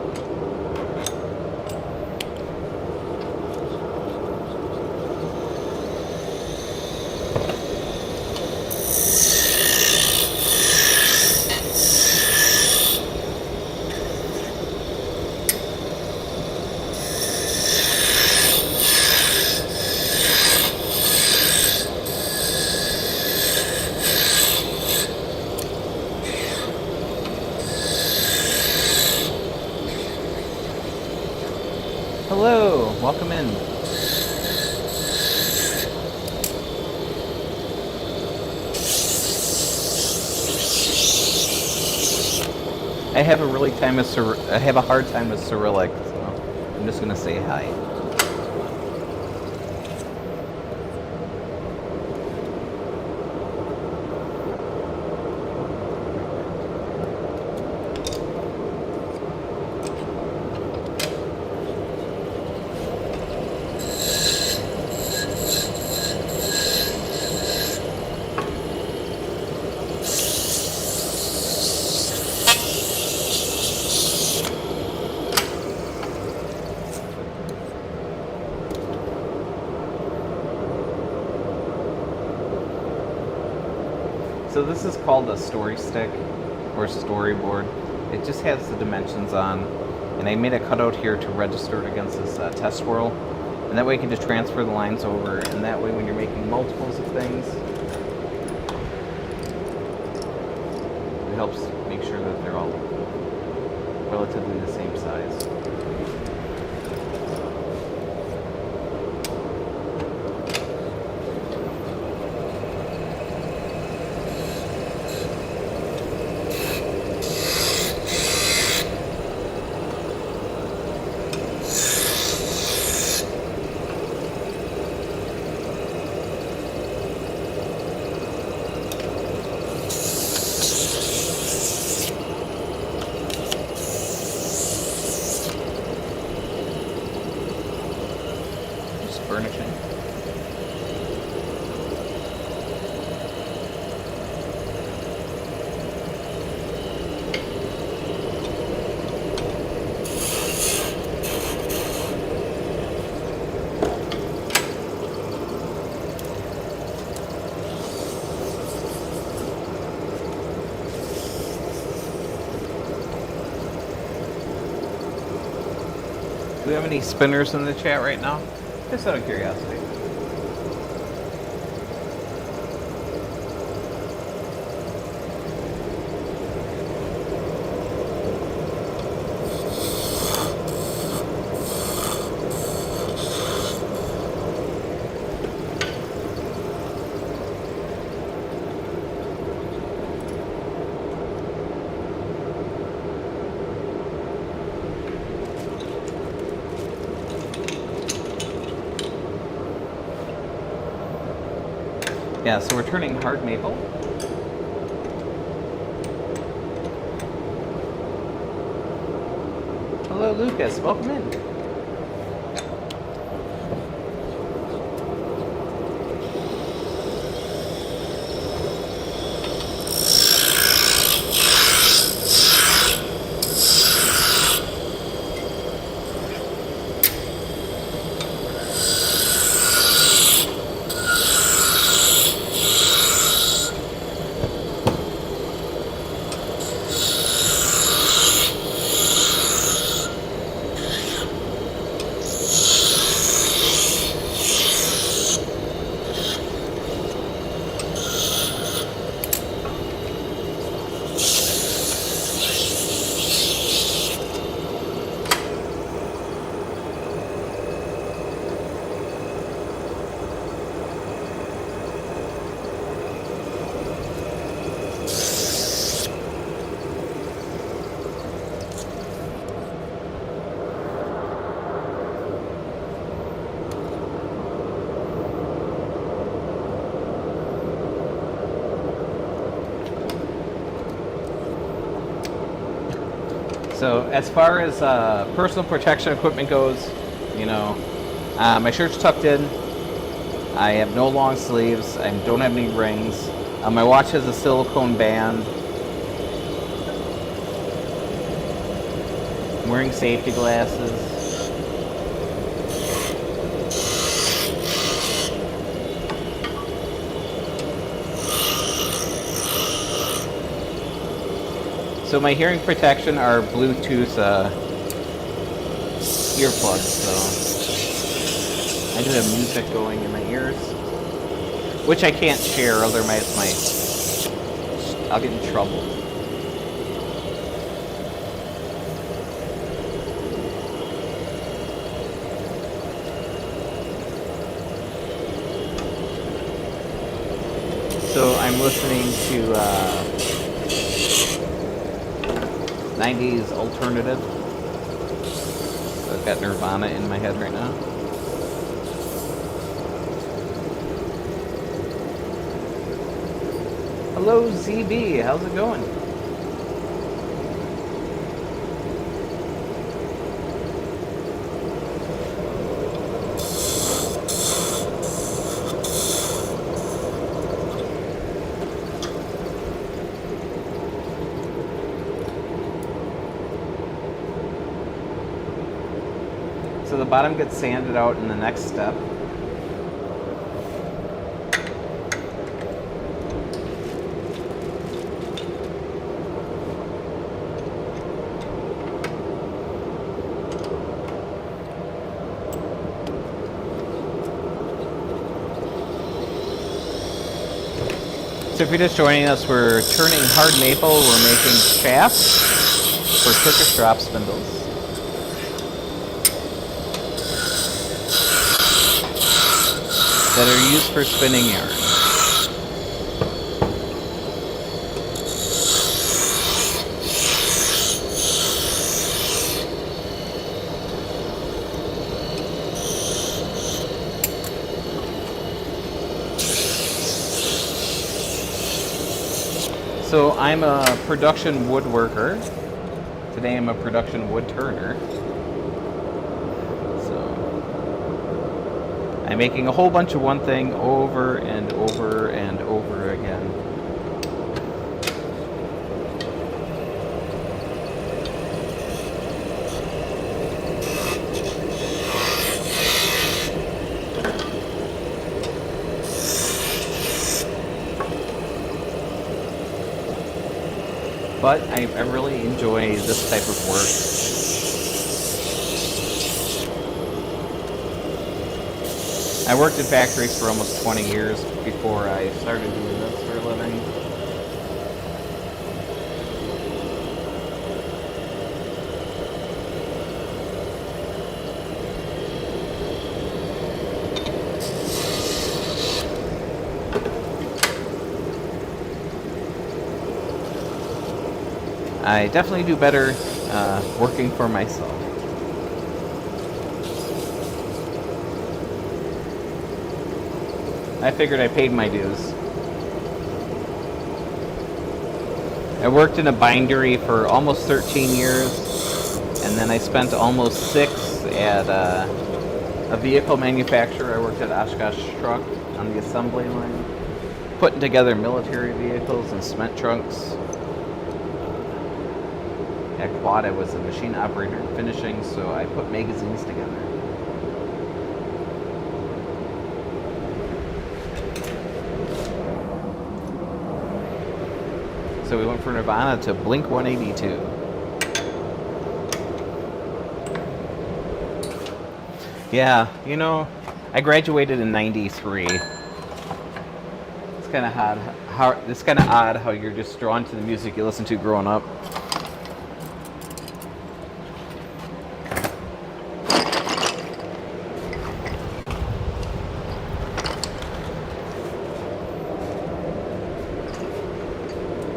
Hello, welcome in. I have a hard time with Cyrillic, so I'm just gonna say hi. So this is called a story stick or storyboard. It just has the dimensions on, and I made a cutout here to register it against this test swirl, and that way you can just transfer the lines over, and that way when you're making multiples of things, it helps make sure that they're all relatively the same size. Furnishing. Do we have any spinners in the chat right now? Just out of curiosity. Yeah, so we're turning hard maple. Hello, Lucas. Welcome in. So as far as personal protection equipment goes, you know, my shirt's tucked in. I have no long sleeves. I don't have any rings. My watch has a silicone band. I'm wearing safety glasses. So my hearing protection are Bluetooth earplugs, so I do have music going in my ears, which I can't share, otherwise I'll get in trouble. So I'm listening to 90s alternative. So I've got Nirvana in my head right now. Hello ZB, how's it going? So the bottom gets sanded out in the next step. So if you're just joining us, we're turning hard maple, we're making shafts for Turkish drop spindles. That are used for spinning yarn. So I'm a production woodworker. Today I'm a production wood turner. I'm making a whole bunch of one thing over and over and over again. But I really enjoy this type of work. I worked in factories for almost 20 years before I started doing this for a living. I definitely do better working for myself. I figured I paid my dues. I worked in a bindery for almost 13 years, and then I spent almost 6 at a vehicle manufacturer. I worked at Oshkosh Truck on the assembly line, putting together military vehicles and cement trunks. At Quad, I was a machine operator in finishing, so I put magazines together. So we went from Nirvana to Blink 182. Yeah, you know, I graduated in '93. It's kind of odd how you're just drawn to the music you listen to growing up.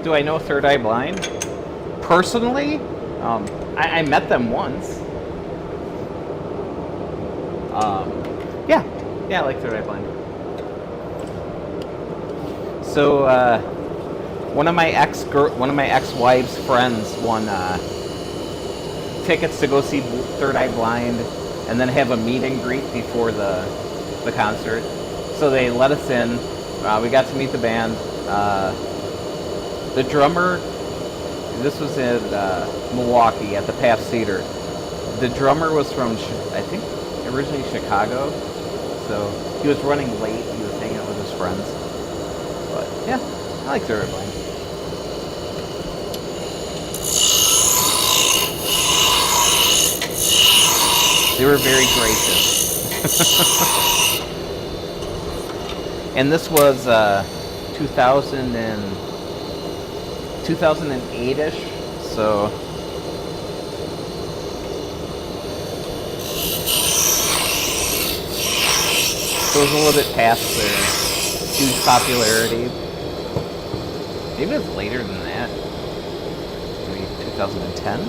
Do I know Third Eye Blind? Personally, I met them once. Yeah, I like Third Eye Blind. So one of my ex-wife's friends won tickets to go see Third Eye Blind, and then have a meet and greet before the concert. So they let us in. We got to meet the band. The drummer, this was in Milwaukee at the Pabst Theater. The drummer was from, I think, originally Chicago. So he was running late. He was hanging out with his friends. But yeah, I like Third Eye Blind. They were very gracious. And this was 2008-ish, so it was a little bit past their huge popularity. Maybe it was later than that. Maybe 2010.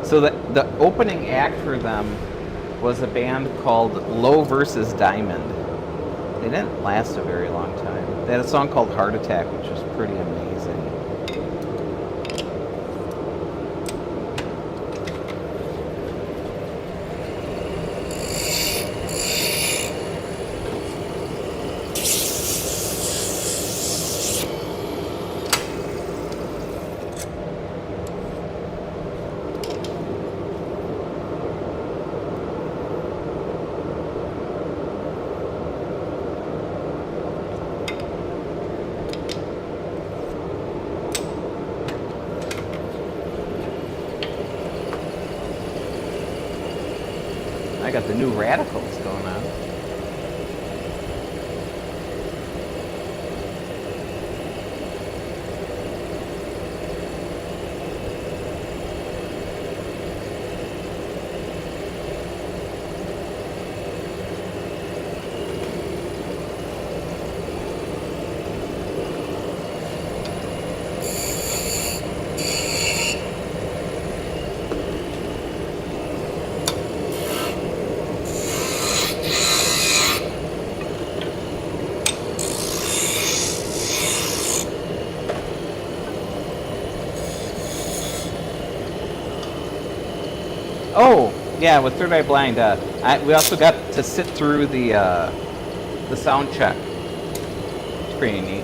So the opening act for them was a band called Low vs. Diamond. They didn't last a very long time. They had a song called Heart Attack, which was pretty amazing. I got the new Radicals going on. Oh, yeah, with Third Eye Blind, we also got to sit through the sound check. It's pretty neat.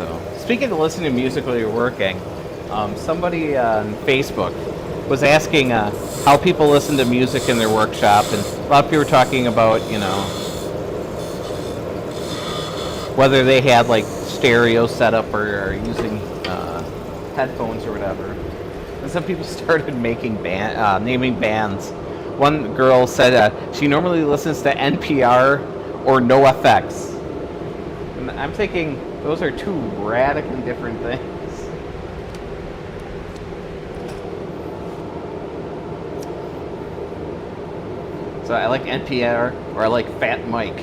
So, speaking of listening to music while you're working, somebody on Facebook was asking how people listen to music in their workshop, and a lot of people were talking about, whether they had like stereo setup or using headphones or whatever. And some people started making naming bands. One girl said she normally listens to NPR or NoFX. And I'm thinking those are two radically different things. So I like NPR or I like Fat Mike.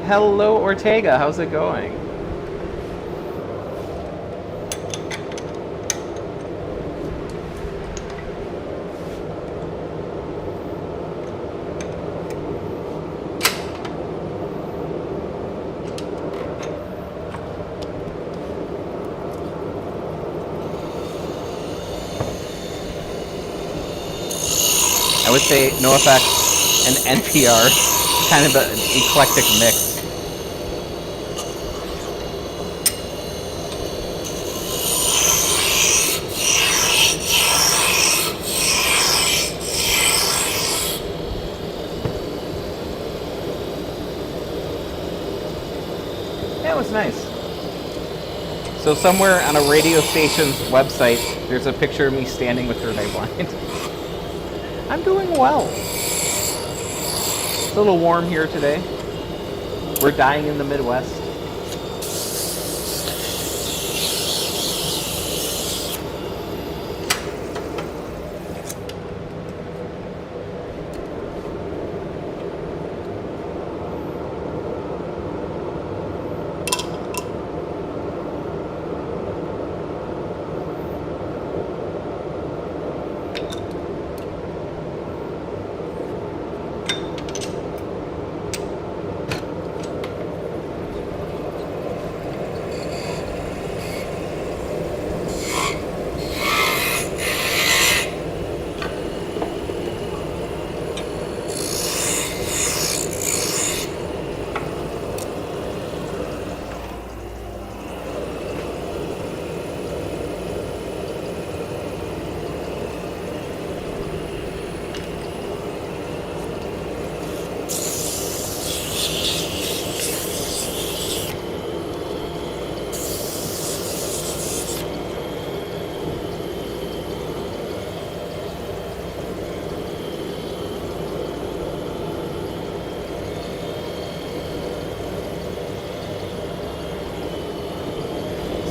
Hello, Ortega. How's it going? I would say NoFX and NPR, kind of an eclectic mix. That was nice. So somewhere on a radio station's website, there's a picture of me standing with third eye blind. I'm doing well. It's a little warm here today. We're dying in the Midwest.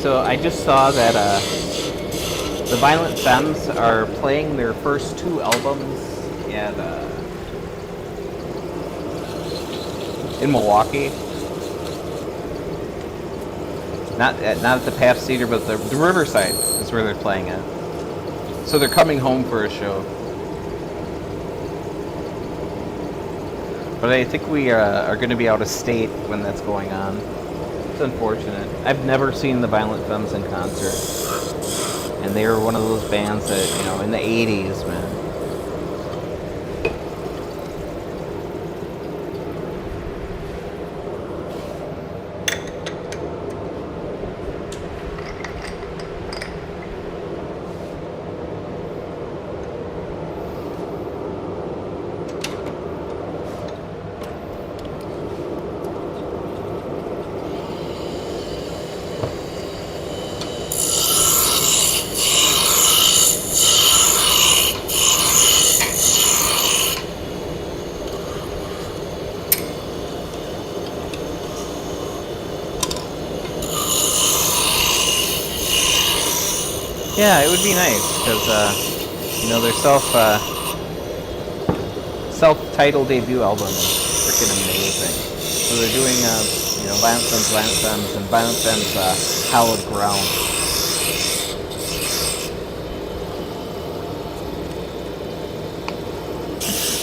So I just saw that the Violent Femmes are playing their first 2 albums in Milwaukee. Not at the Pabst Theater, but the Riverside is where they're playing it. So they're coming home for a show. But I think we are going to be out of state when that's going on. It's unfortunate. I've never seen the Violent Femmes in concert. And they were one of those bands that, in the 80s, man. Yeah, it would be nice because their self-titled debut album is freaking amazing. So they're doing Violent Femmes, and Violent Femmes Hallowed Ground.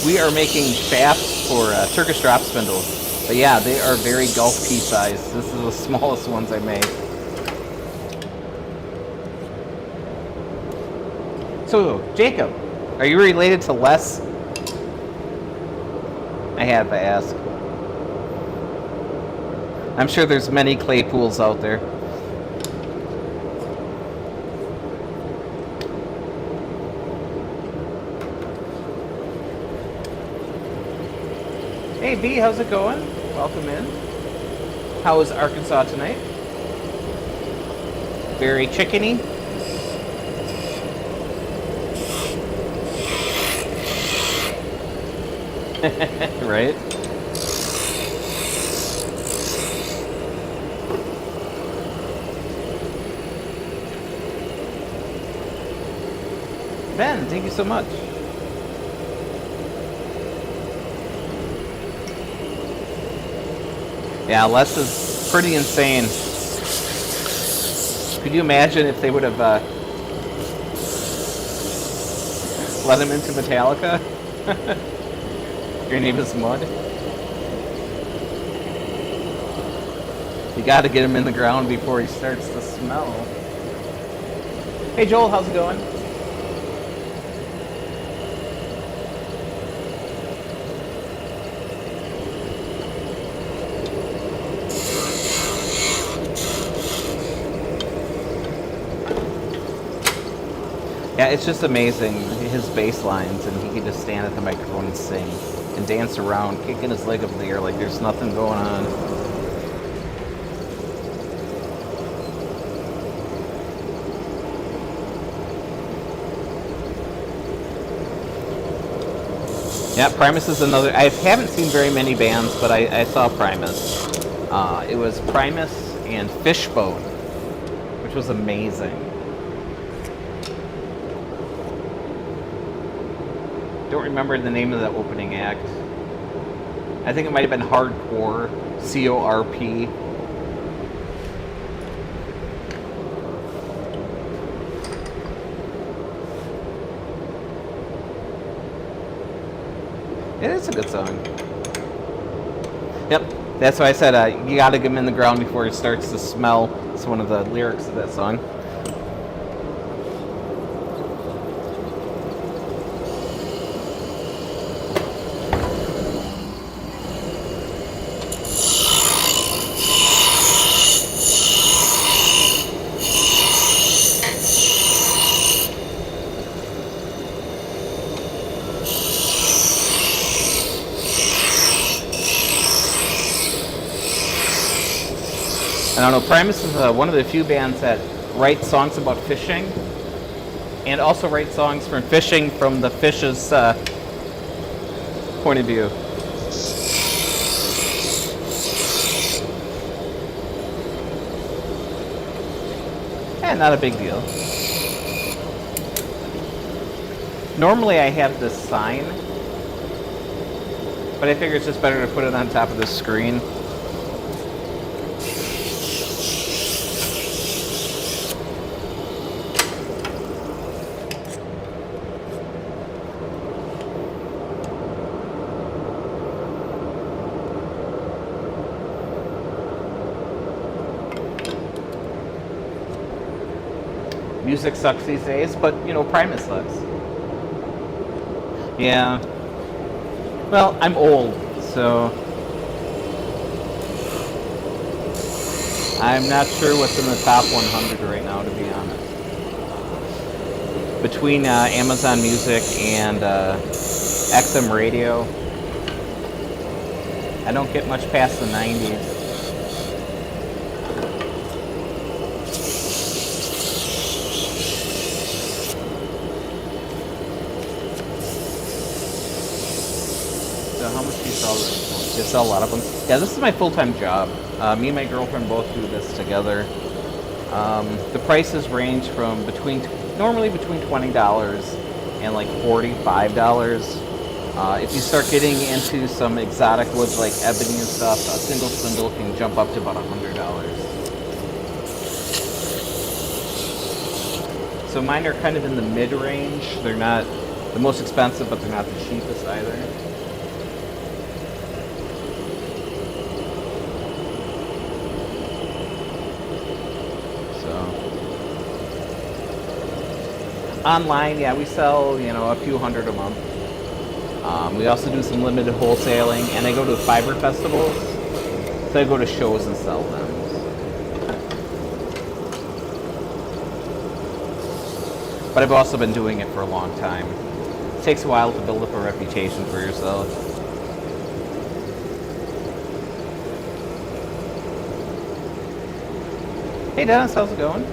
We are making shafts for Turkish drop spindles, but yeah, they are very golf pea size. This is the smallest ones I make. So, Jacob, are you related to Les? I had to ask. I'm sure there's many clay pools out there. Hey B, how's it going? Welcome in. How was Arkansas tonight? Very chickeny. Right? Ben, thank you so much. Yeah, Les is pretty insane. Could you imagine if they would have let him into Metallica? Your name is Mud. You gotta get him in the ground before he starts to smell. Hey Joel, how's it going? Yeah, it's just amazing, his bass lines, and he can just stand at the microphone and sing, and dance around, kicking his leg up in the air like there's nothing going on. Yeah, Primus is another, I haven't seen very many bands, but I saw Primus. It was Primus and Fishbone, which was amazing. Don't remember the name of the opening act. I think it might have been Hardcore, C-O-R-P. It is a good song. Yep, that's why I said you gotta get him in the ground before he starts to smell. It's one of the lyrics of that song. I don't know, Primus is one of the few bands that write songs about fishing and also write songs from fishing from the fish's point of view. And not a big deal. Normally I have this sign, but I figure it's just better to put it on top of the screen. Music sucks these days, but you know, Primus sucks. Yeah. Well, I'm old, so I'm not sure what's in the top 100 right now, to be honest. Between Amazon Music and XM Radio, I don't get much past the 90s. How much do you sell this? You sell a lot of them. Yeah, this is my full-time job. Me and my girlfriend both do this together. The prices range from normally between $20 and like $45. If you start getting into some exotic woods like ebony and stuff, a single spindle can jump up to about $100. So mine are kind of in the mid-range. They're not the most expensive, but they're not the cheapest either. Online, yeah, we sell, a few hundred a month. We also do some limited wholesaling, and I go to fiber festivals. So I go to shows and sell them. But I've also been doing it for a long time. It takes a while to build up a reputation for yourself. Hey Dennis, how's it going?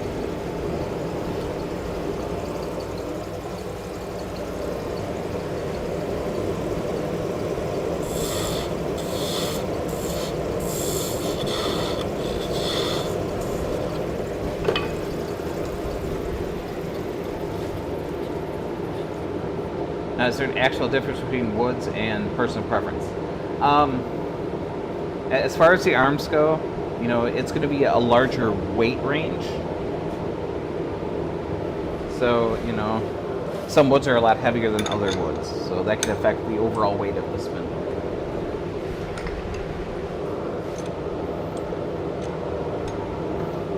Now, is there an actual difference between woods and personal preference? As far as the arms go, you know, it's going to be a larger weight range. So, you know, some woods are a lot heavier than other woods, so that can affect the overall weight of the spindle.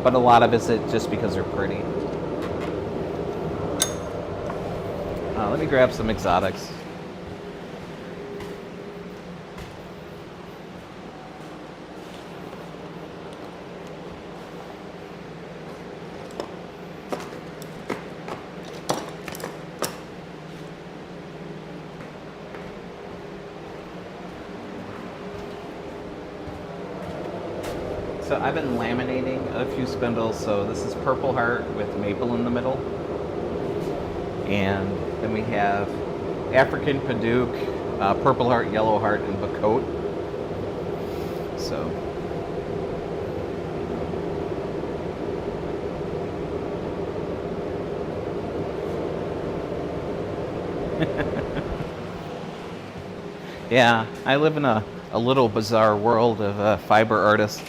But a lot of it's just because they're pretty. Let me grab some exotics. So I've been laminating a few spindles. So this is Purple Heart with maple in the middle. And then we have African Paduke, Purple Heart, Yellow Heart, and Bacote. So. Yeah, I live in a little bizarre world of fiber artists.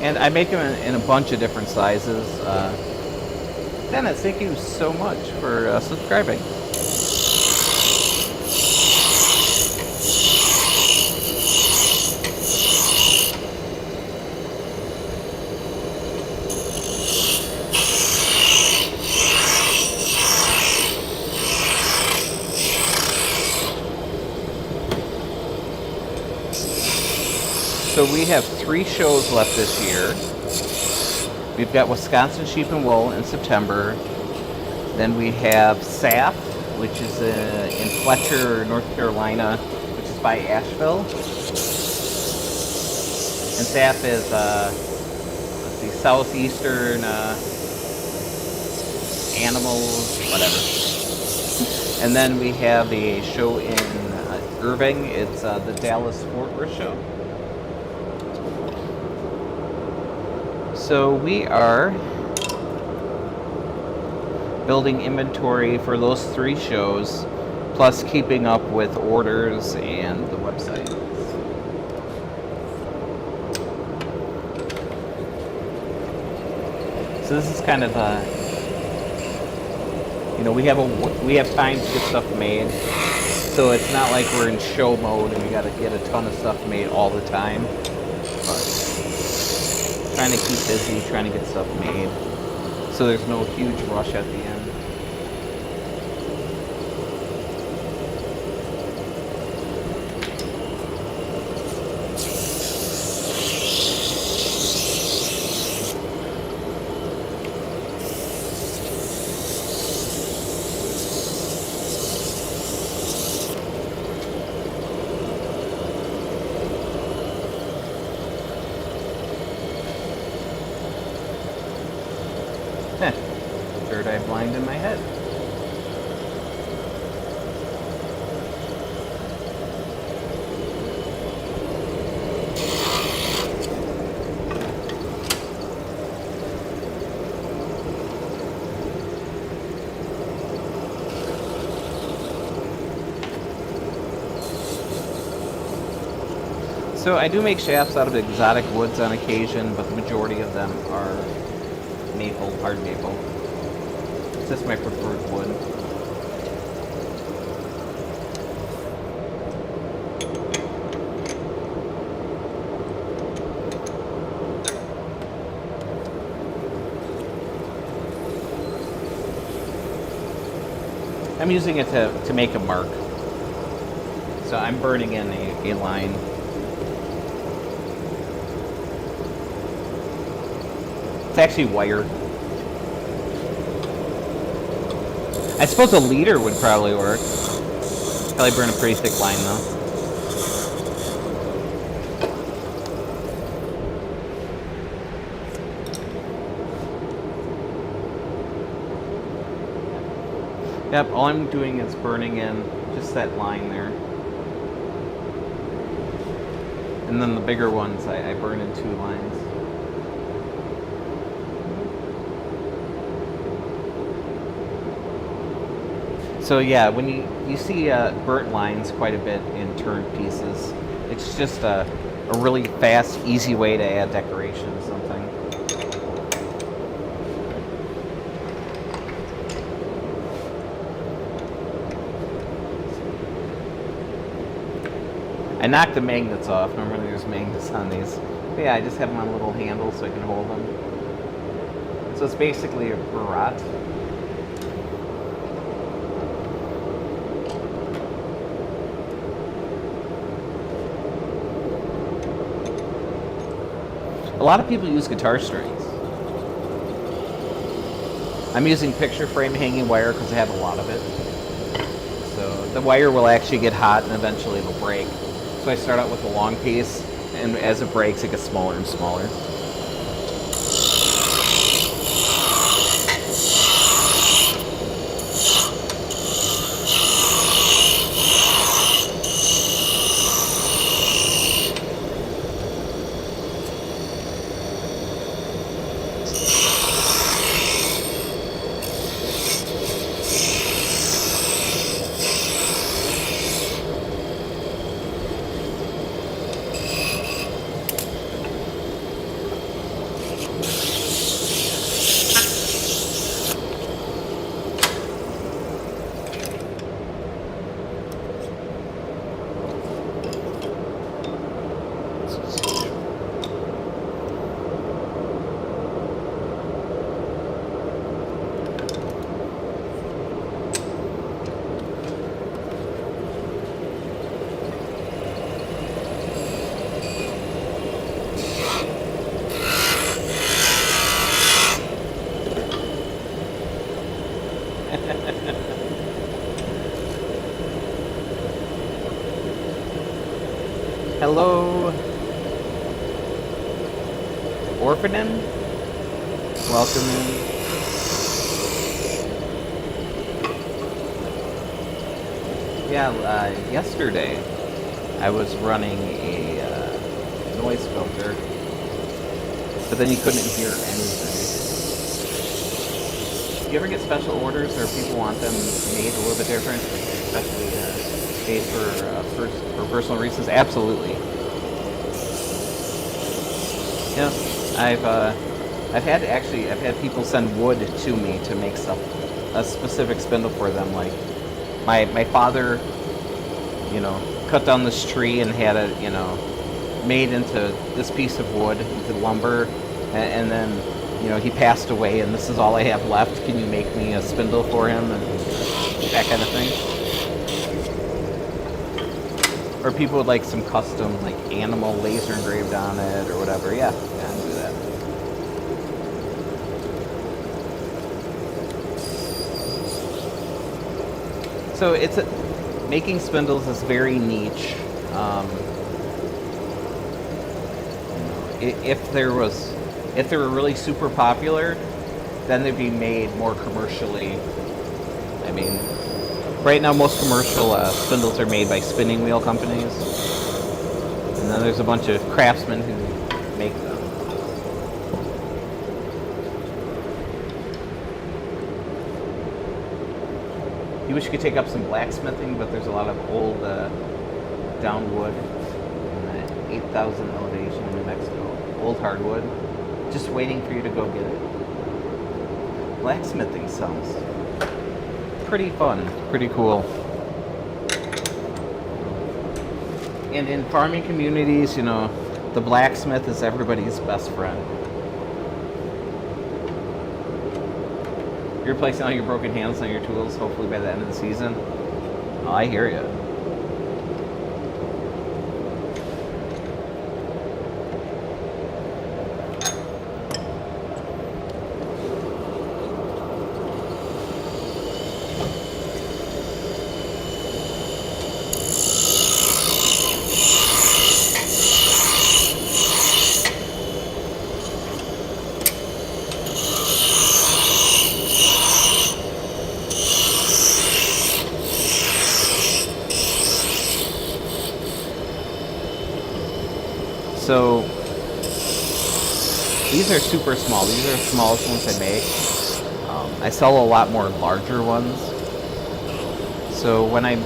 And I make them in a bunch of different sizes. Dennis, thank you so much for subscribing. So we have 3 shows left this year. We've got Wisconsin Sheep and Wool in September. Then we have SAF, which is in Fletcher, North Carolina, which is by Asheville. And SAF is, let's see, southeastern animals, whatever. And then we have a show in Irving. It's the Dallas Fort Worth show. So we are building inventory for those 3 shows, plus keeping up with orders and the website. So this is kind of a, you know, we have time to get stuff made. So it's not like we're in show mode and we got to get a ton of stuff made all the time. But trying to keep busy, trying to get stuff made, so there's no huge rush at the end. Third eye blind in my head. So I do make shafts out of exotic woods on occasion, but the majority of them are maple, hard maple. It's just my preferred wood. I'm using it to make a mark. So I'm burning in a line. It's actually wire. I suppose a liter would probably work. Probably burn a pretty thick line though. Yep, all I'm doing is burning in just that line there. And then the bigger ones, I burn in 2 lines. So yeah, when you see burnt lines quite a bit in turned pieces, it's just a really fast, easy way to add decoration to something. I knocked the magnets off. Normally there's magnets on these. But yeah, I just have them on little handles so I can hold them. So it's basically a barat. A lot of people use guitar strings. I'm using picture frame hanging wire because I have a lot of it. So the wire will actually get hot and eventually it'll break. So I start out with a long piece, and as it breaks, it gets smaller and smaller. Hello, Orphanin. Welcome in. Yeah, yesterday I was running a noise filter, but then you couldn't hear anything. Do you ever get special orders or people want them made a little bit different, especially made for personal reasons? Absolutely. Yeah, I've had people send wood to me to make a specific spindle for them. Like my father, cut down this tree and had it, made into this piece of wood, into lumber, and then, he passed away, and this is all I have left. Can you make me a spindle for him, and that kind of thing? Or people would like some custom, like animal laser engraved on it, or whatever. Yeah, I'll do that. So making spindles is very niche. If they were really super popular, then they'd be made more commercially. I mean, right now most commercial spindles are made by spinning wheel companies, and then there's a bunch of craftsmen who make them. You wish you could take up some blacksmithing, but there's a lot of old down wood in 8,000 elevation in New Mexico. Old hardwood, just waiting for you to go get it. Blacksmithing sounds pretty fun, pretty cool. And in farming communities, the blacksmith is everybody's best friend. You're replacing all your broken handles on your tools, hopefully by the end of the season. Oh, I hear you. So these are super small. These are the smallest ones I make. I sell a lot more larger ones. So when I'm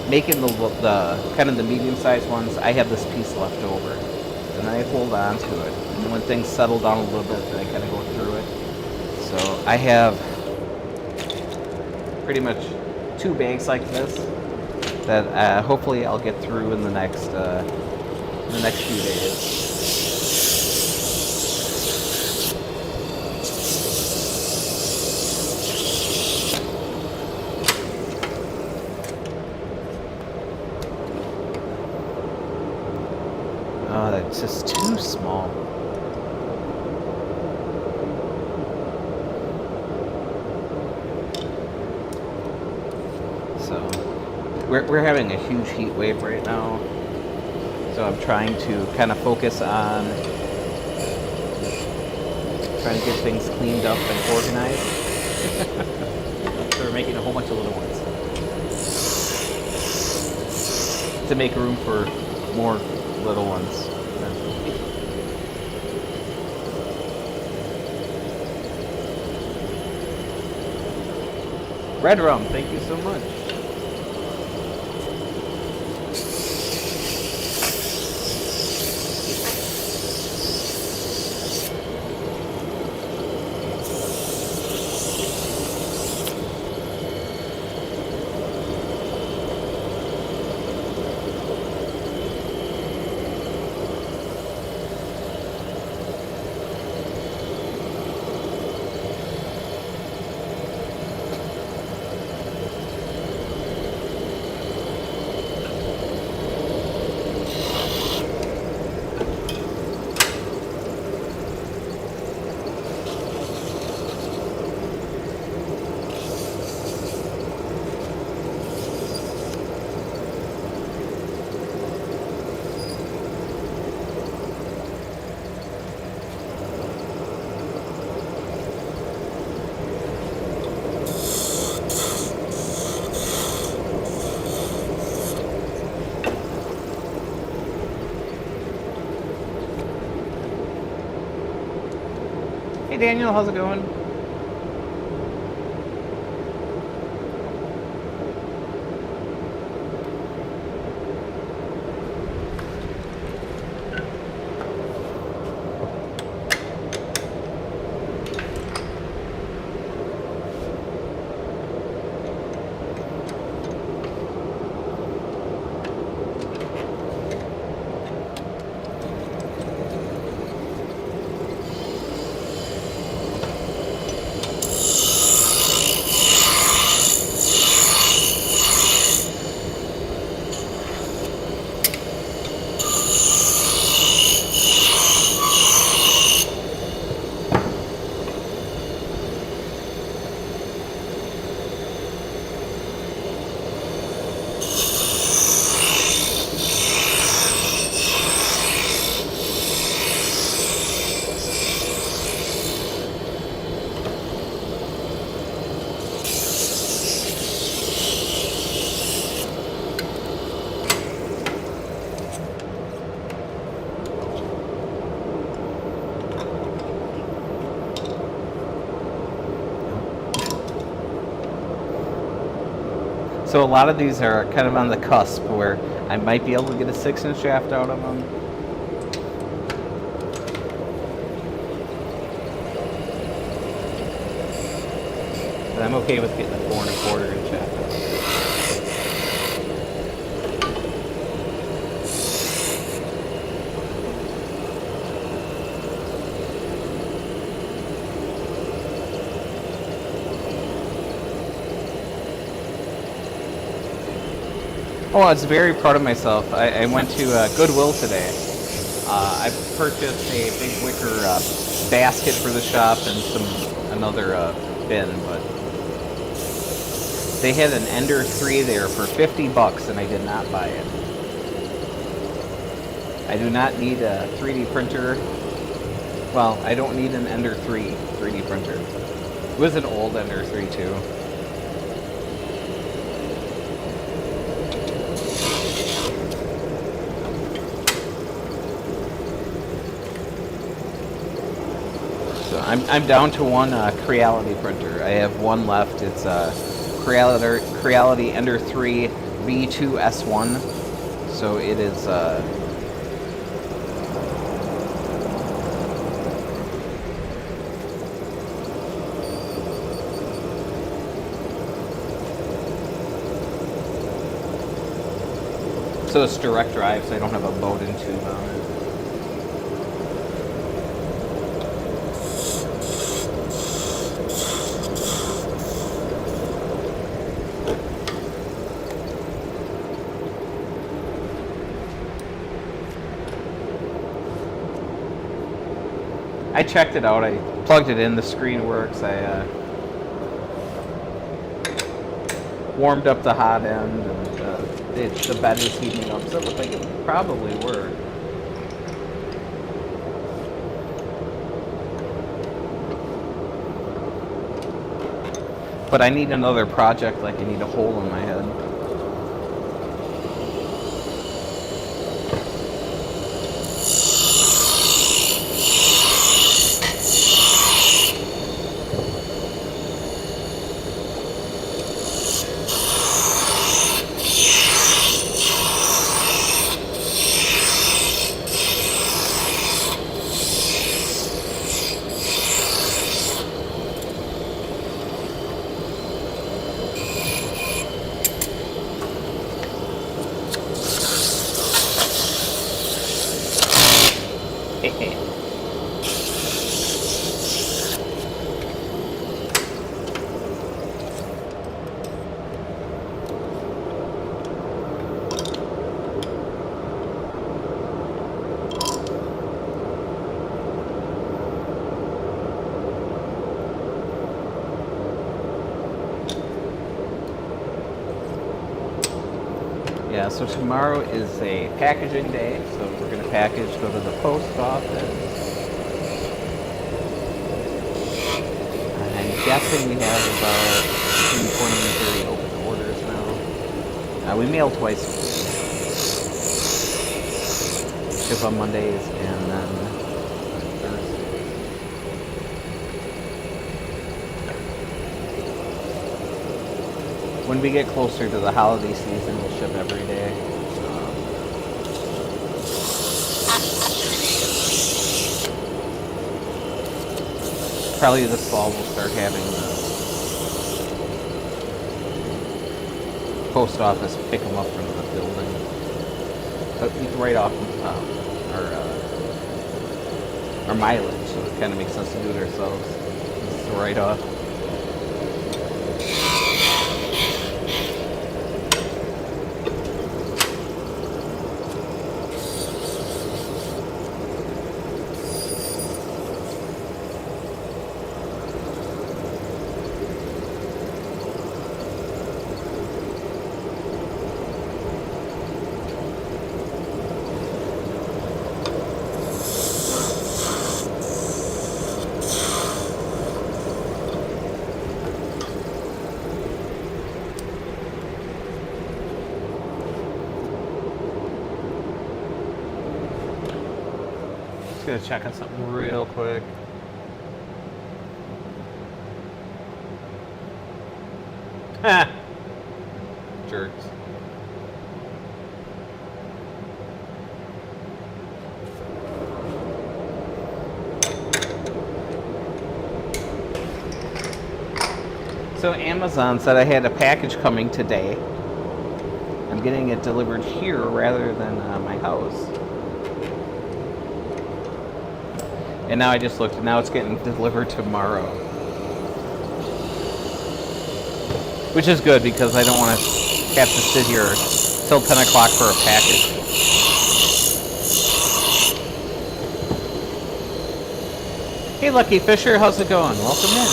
making the kind of the medium-sized ones, I have this piece left over, and then I hold on to it. And when things settle down a little bit, then I kind of go through it. So I have pretty much 2 bags like this that hopefully I'll get through in the next few days. Oh, that's just too small. So we're having a huge heat wave right now. So I'm trying to kind of focus on trying to get things cleaned up and organized. So we're making a whole bunch of little ones to make room for more little ones. Red rum, thank you so much. Hey Daniel, how's it going? So a lot of these are kind of on the cusp where I might be able to get a 6-inch shaft out of them. But I'm okay with getting a 4 1/4-inch shaft out of it. Oh, I was very proud of myself. I went to Goodwill today. I purchased a big wicker basket for the shop and another bin, but they had an Ender 3 there for $50 and I did not buy it. I do not need a 3D printer. Well, I don't need an Ender 3 3D printer. It was an old Ender 3 too. So I'm down to one Creality printer. I have one left. It's a Creality Ender 3 V2S1. So it is so it's direct drive, so I don't have a Bowden tube on it. I checked it out. I plugged it in. The screen works. I warmed up the hot end, and the bed is heating up, so it looked like it would probably work. But I need another project, like I need a hole in my head. Yeah, so tomorrow is a packaging day, so we're going to package, go to the post office. I'm guessing we have about between 20 and 30 open orders now. We mail twice a week. Ship on Mondays and then Thursdays. When we get closer to the holiday season, we'll ship every day. Probably this fall we'll start having the post office pick them up from the building. But we can write off our mileage, so it kind of makes sense to do it ourselves. This is a write-off. Gonna check on something real quick. Ha! Jerks. So Amazon said I had a package coming today. I'm getting it delivered here rather than my house. And now I just looked, and now it's getting delivered tomorrow. Which is good, because I don't want to have to sit here till 10 o'clock for a package. Hey, Lucky Fisher, how's it going? Welcome in.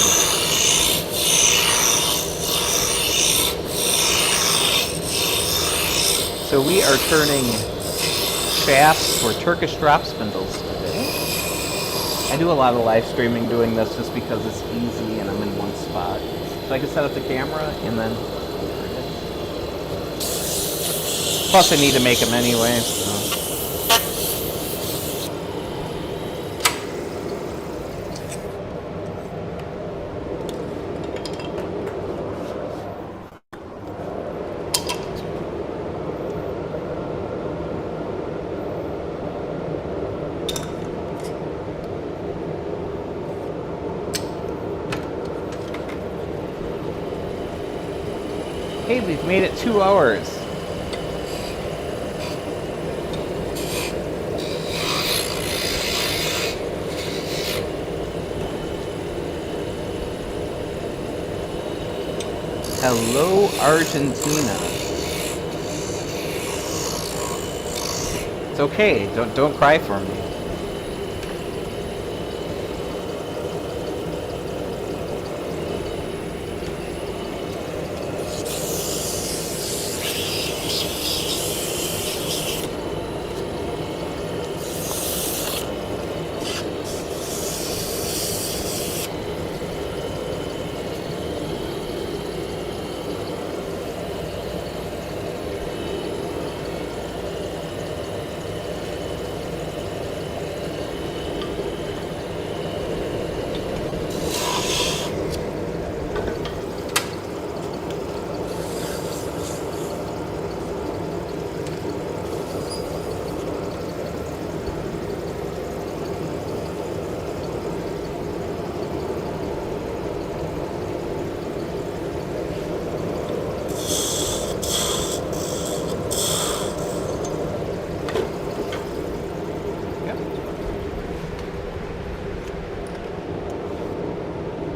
So we are turning shafts for Turkish drop spindles today. I do a lot of live streaming doing this just because it's easy and I'm in one spot. So I can set up the camera and then... Plus I need to make them anyway, so... Hey, we've made it 2 hours. Hello, Argentina. It's okay. Don't cry for me.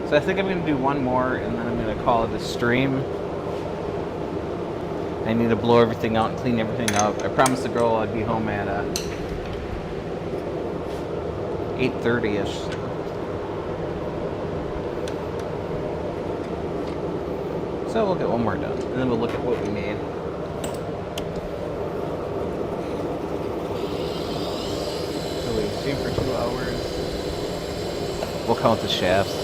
So I think I'm going to do one more, and then I'm going to call it a stream. I need to blow everything out and clean everything up. I promised the girl I'd be home at 8:30ish. So we'll get one more done, and then we'll look at what we made. So we stream for 2 hours. We'll count the shafts.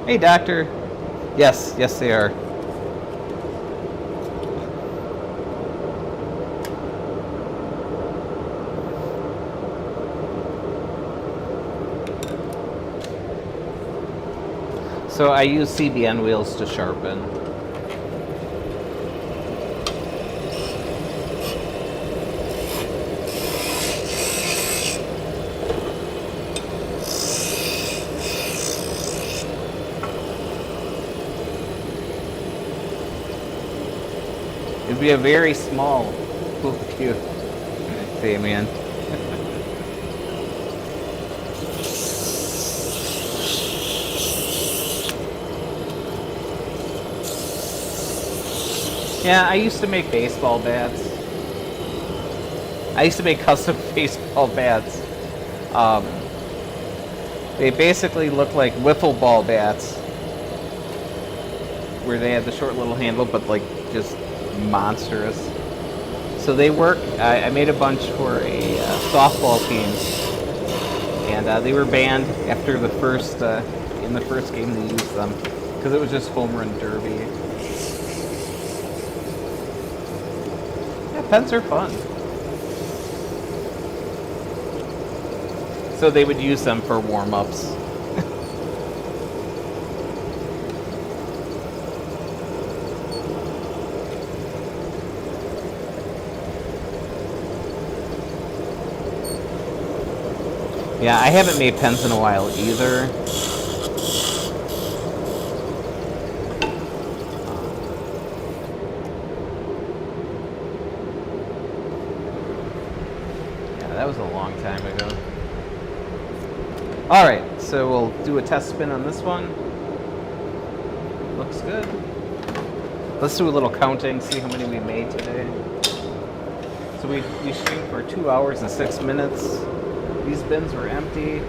Hey, doctor. Yes, they are. So I use CBN wheels to sharpen. It'd be a very small cube. Hey, man. Yeah, I used to make baseball bats. I used to make custom baseball bats. They basically look like wiffle ball bats, where they had the short little handle, but like just monstrous. So they work. I made a bunch for a softball team, and they were banned after the first in the first game they used them because it was just home run derby. Pens are fun. So they would use them for warm-ups. Yeah, I haven't made pens in a while either. Yeah, that was a long time ago. Alright, so we'll do a test spin on this one. Looks good. Let's do a little counting, see how many we made today. So we streamed for 2 hours and 6 minutes. These bins were empty.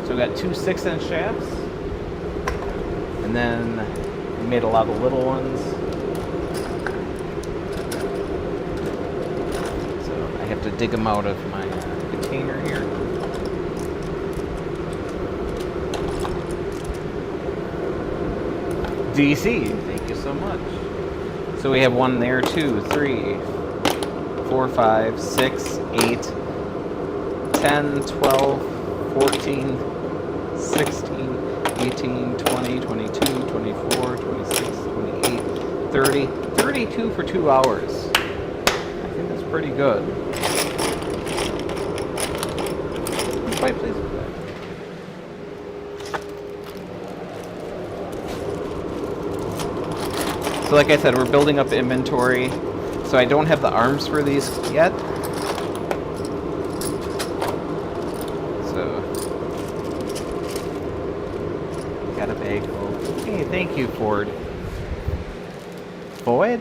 So we got 2 6-inch shafts. And then we made a lot of little ones. So I have to dig them out of my container here. DC, thank you so much. So we have one there, 2, 3, 4, 5, 6, 8, 10, 12, 14, 16, 18, 20, 22, 24, 26, 28, 30, 32 for 2 hours. I think that's pretty good. I'm quite pleased with that. So like I said, we're building up inventory. So I don't have the arms for these yet. So, got a bag full. Hey, thank you, Ford. Boyd?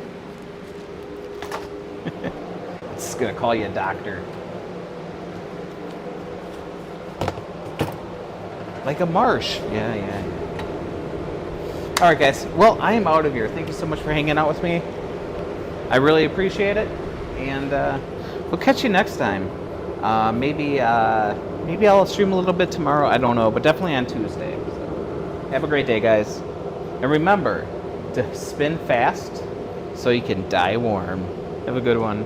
Just gonna call you a doctor. Like a marsh. Yeah. Alright guys, well, I am out of here. Thank you so much for hanging out with me. I really appreciate it. And we'll catch you next time. Maybe I'll stream a little bit tomorrow. I don't know, but definitely on Tuesday. So, have a great day, guys. And remember to spin fast so you can die warm. Have a good one.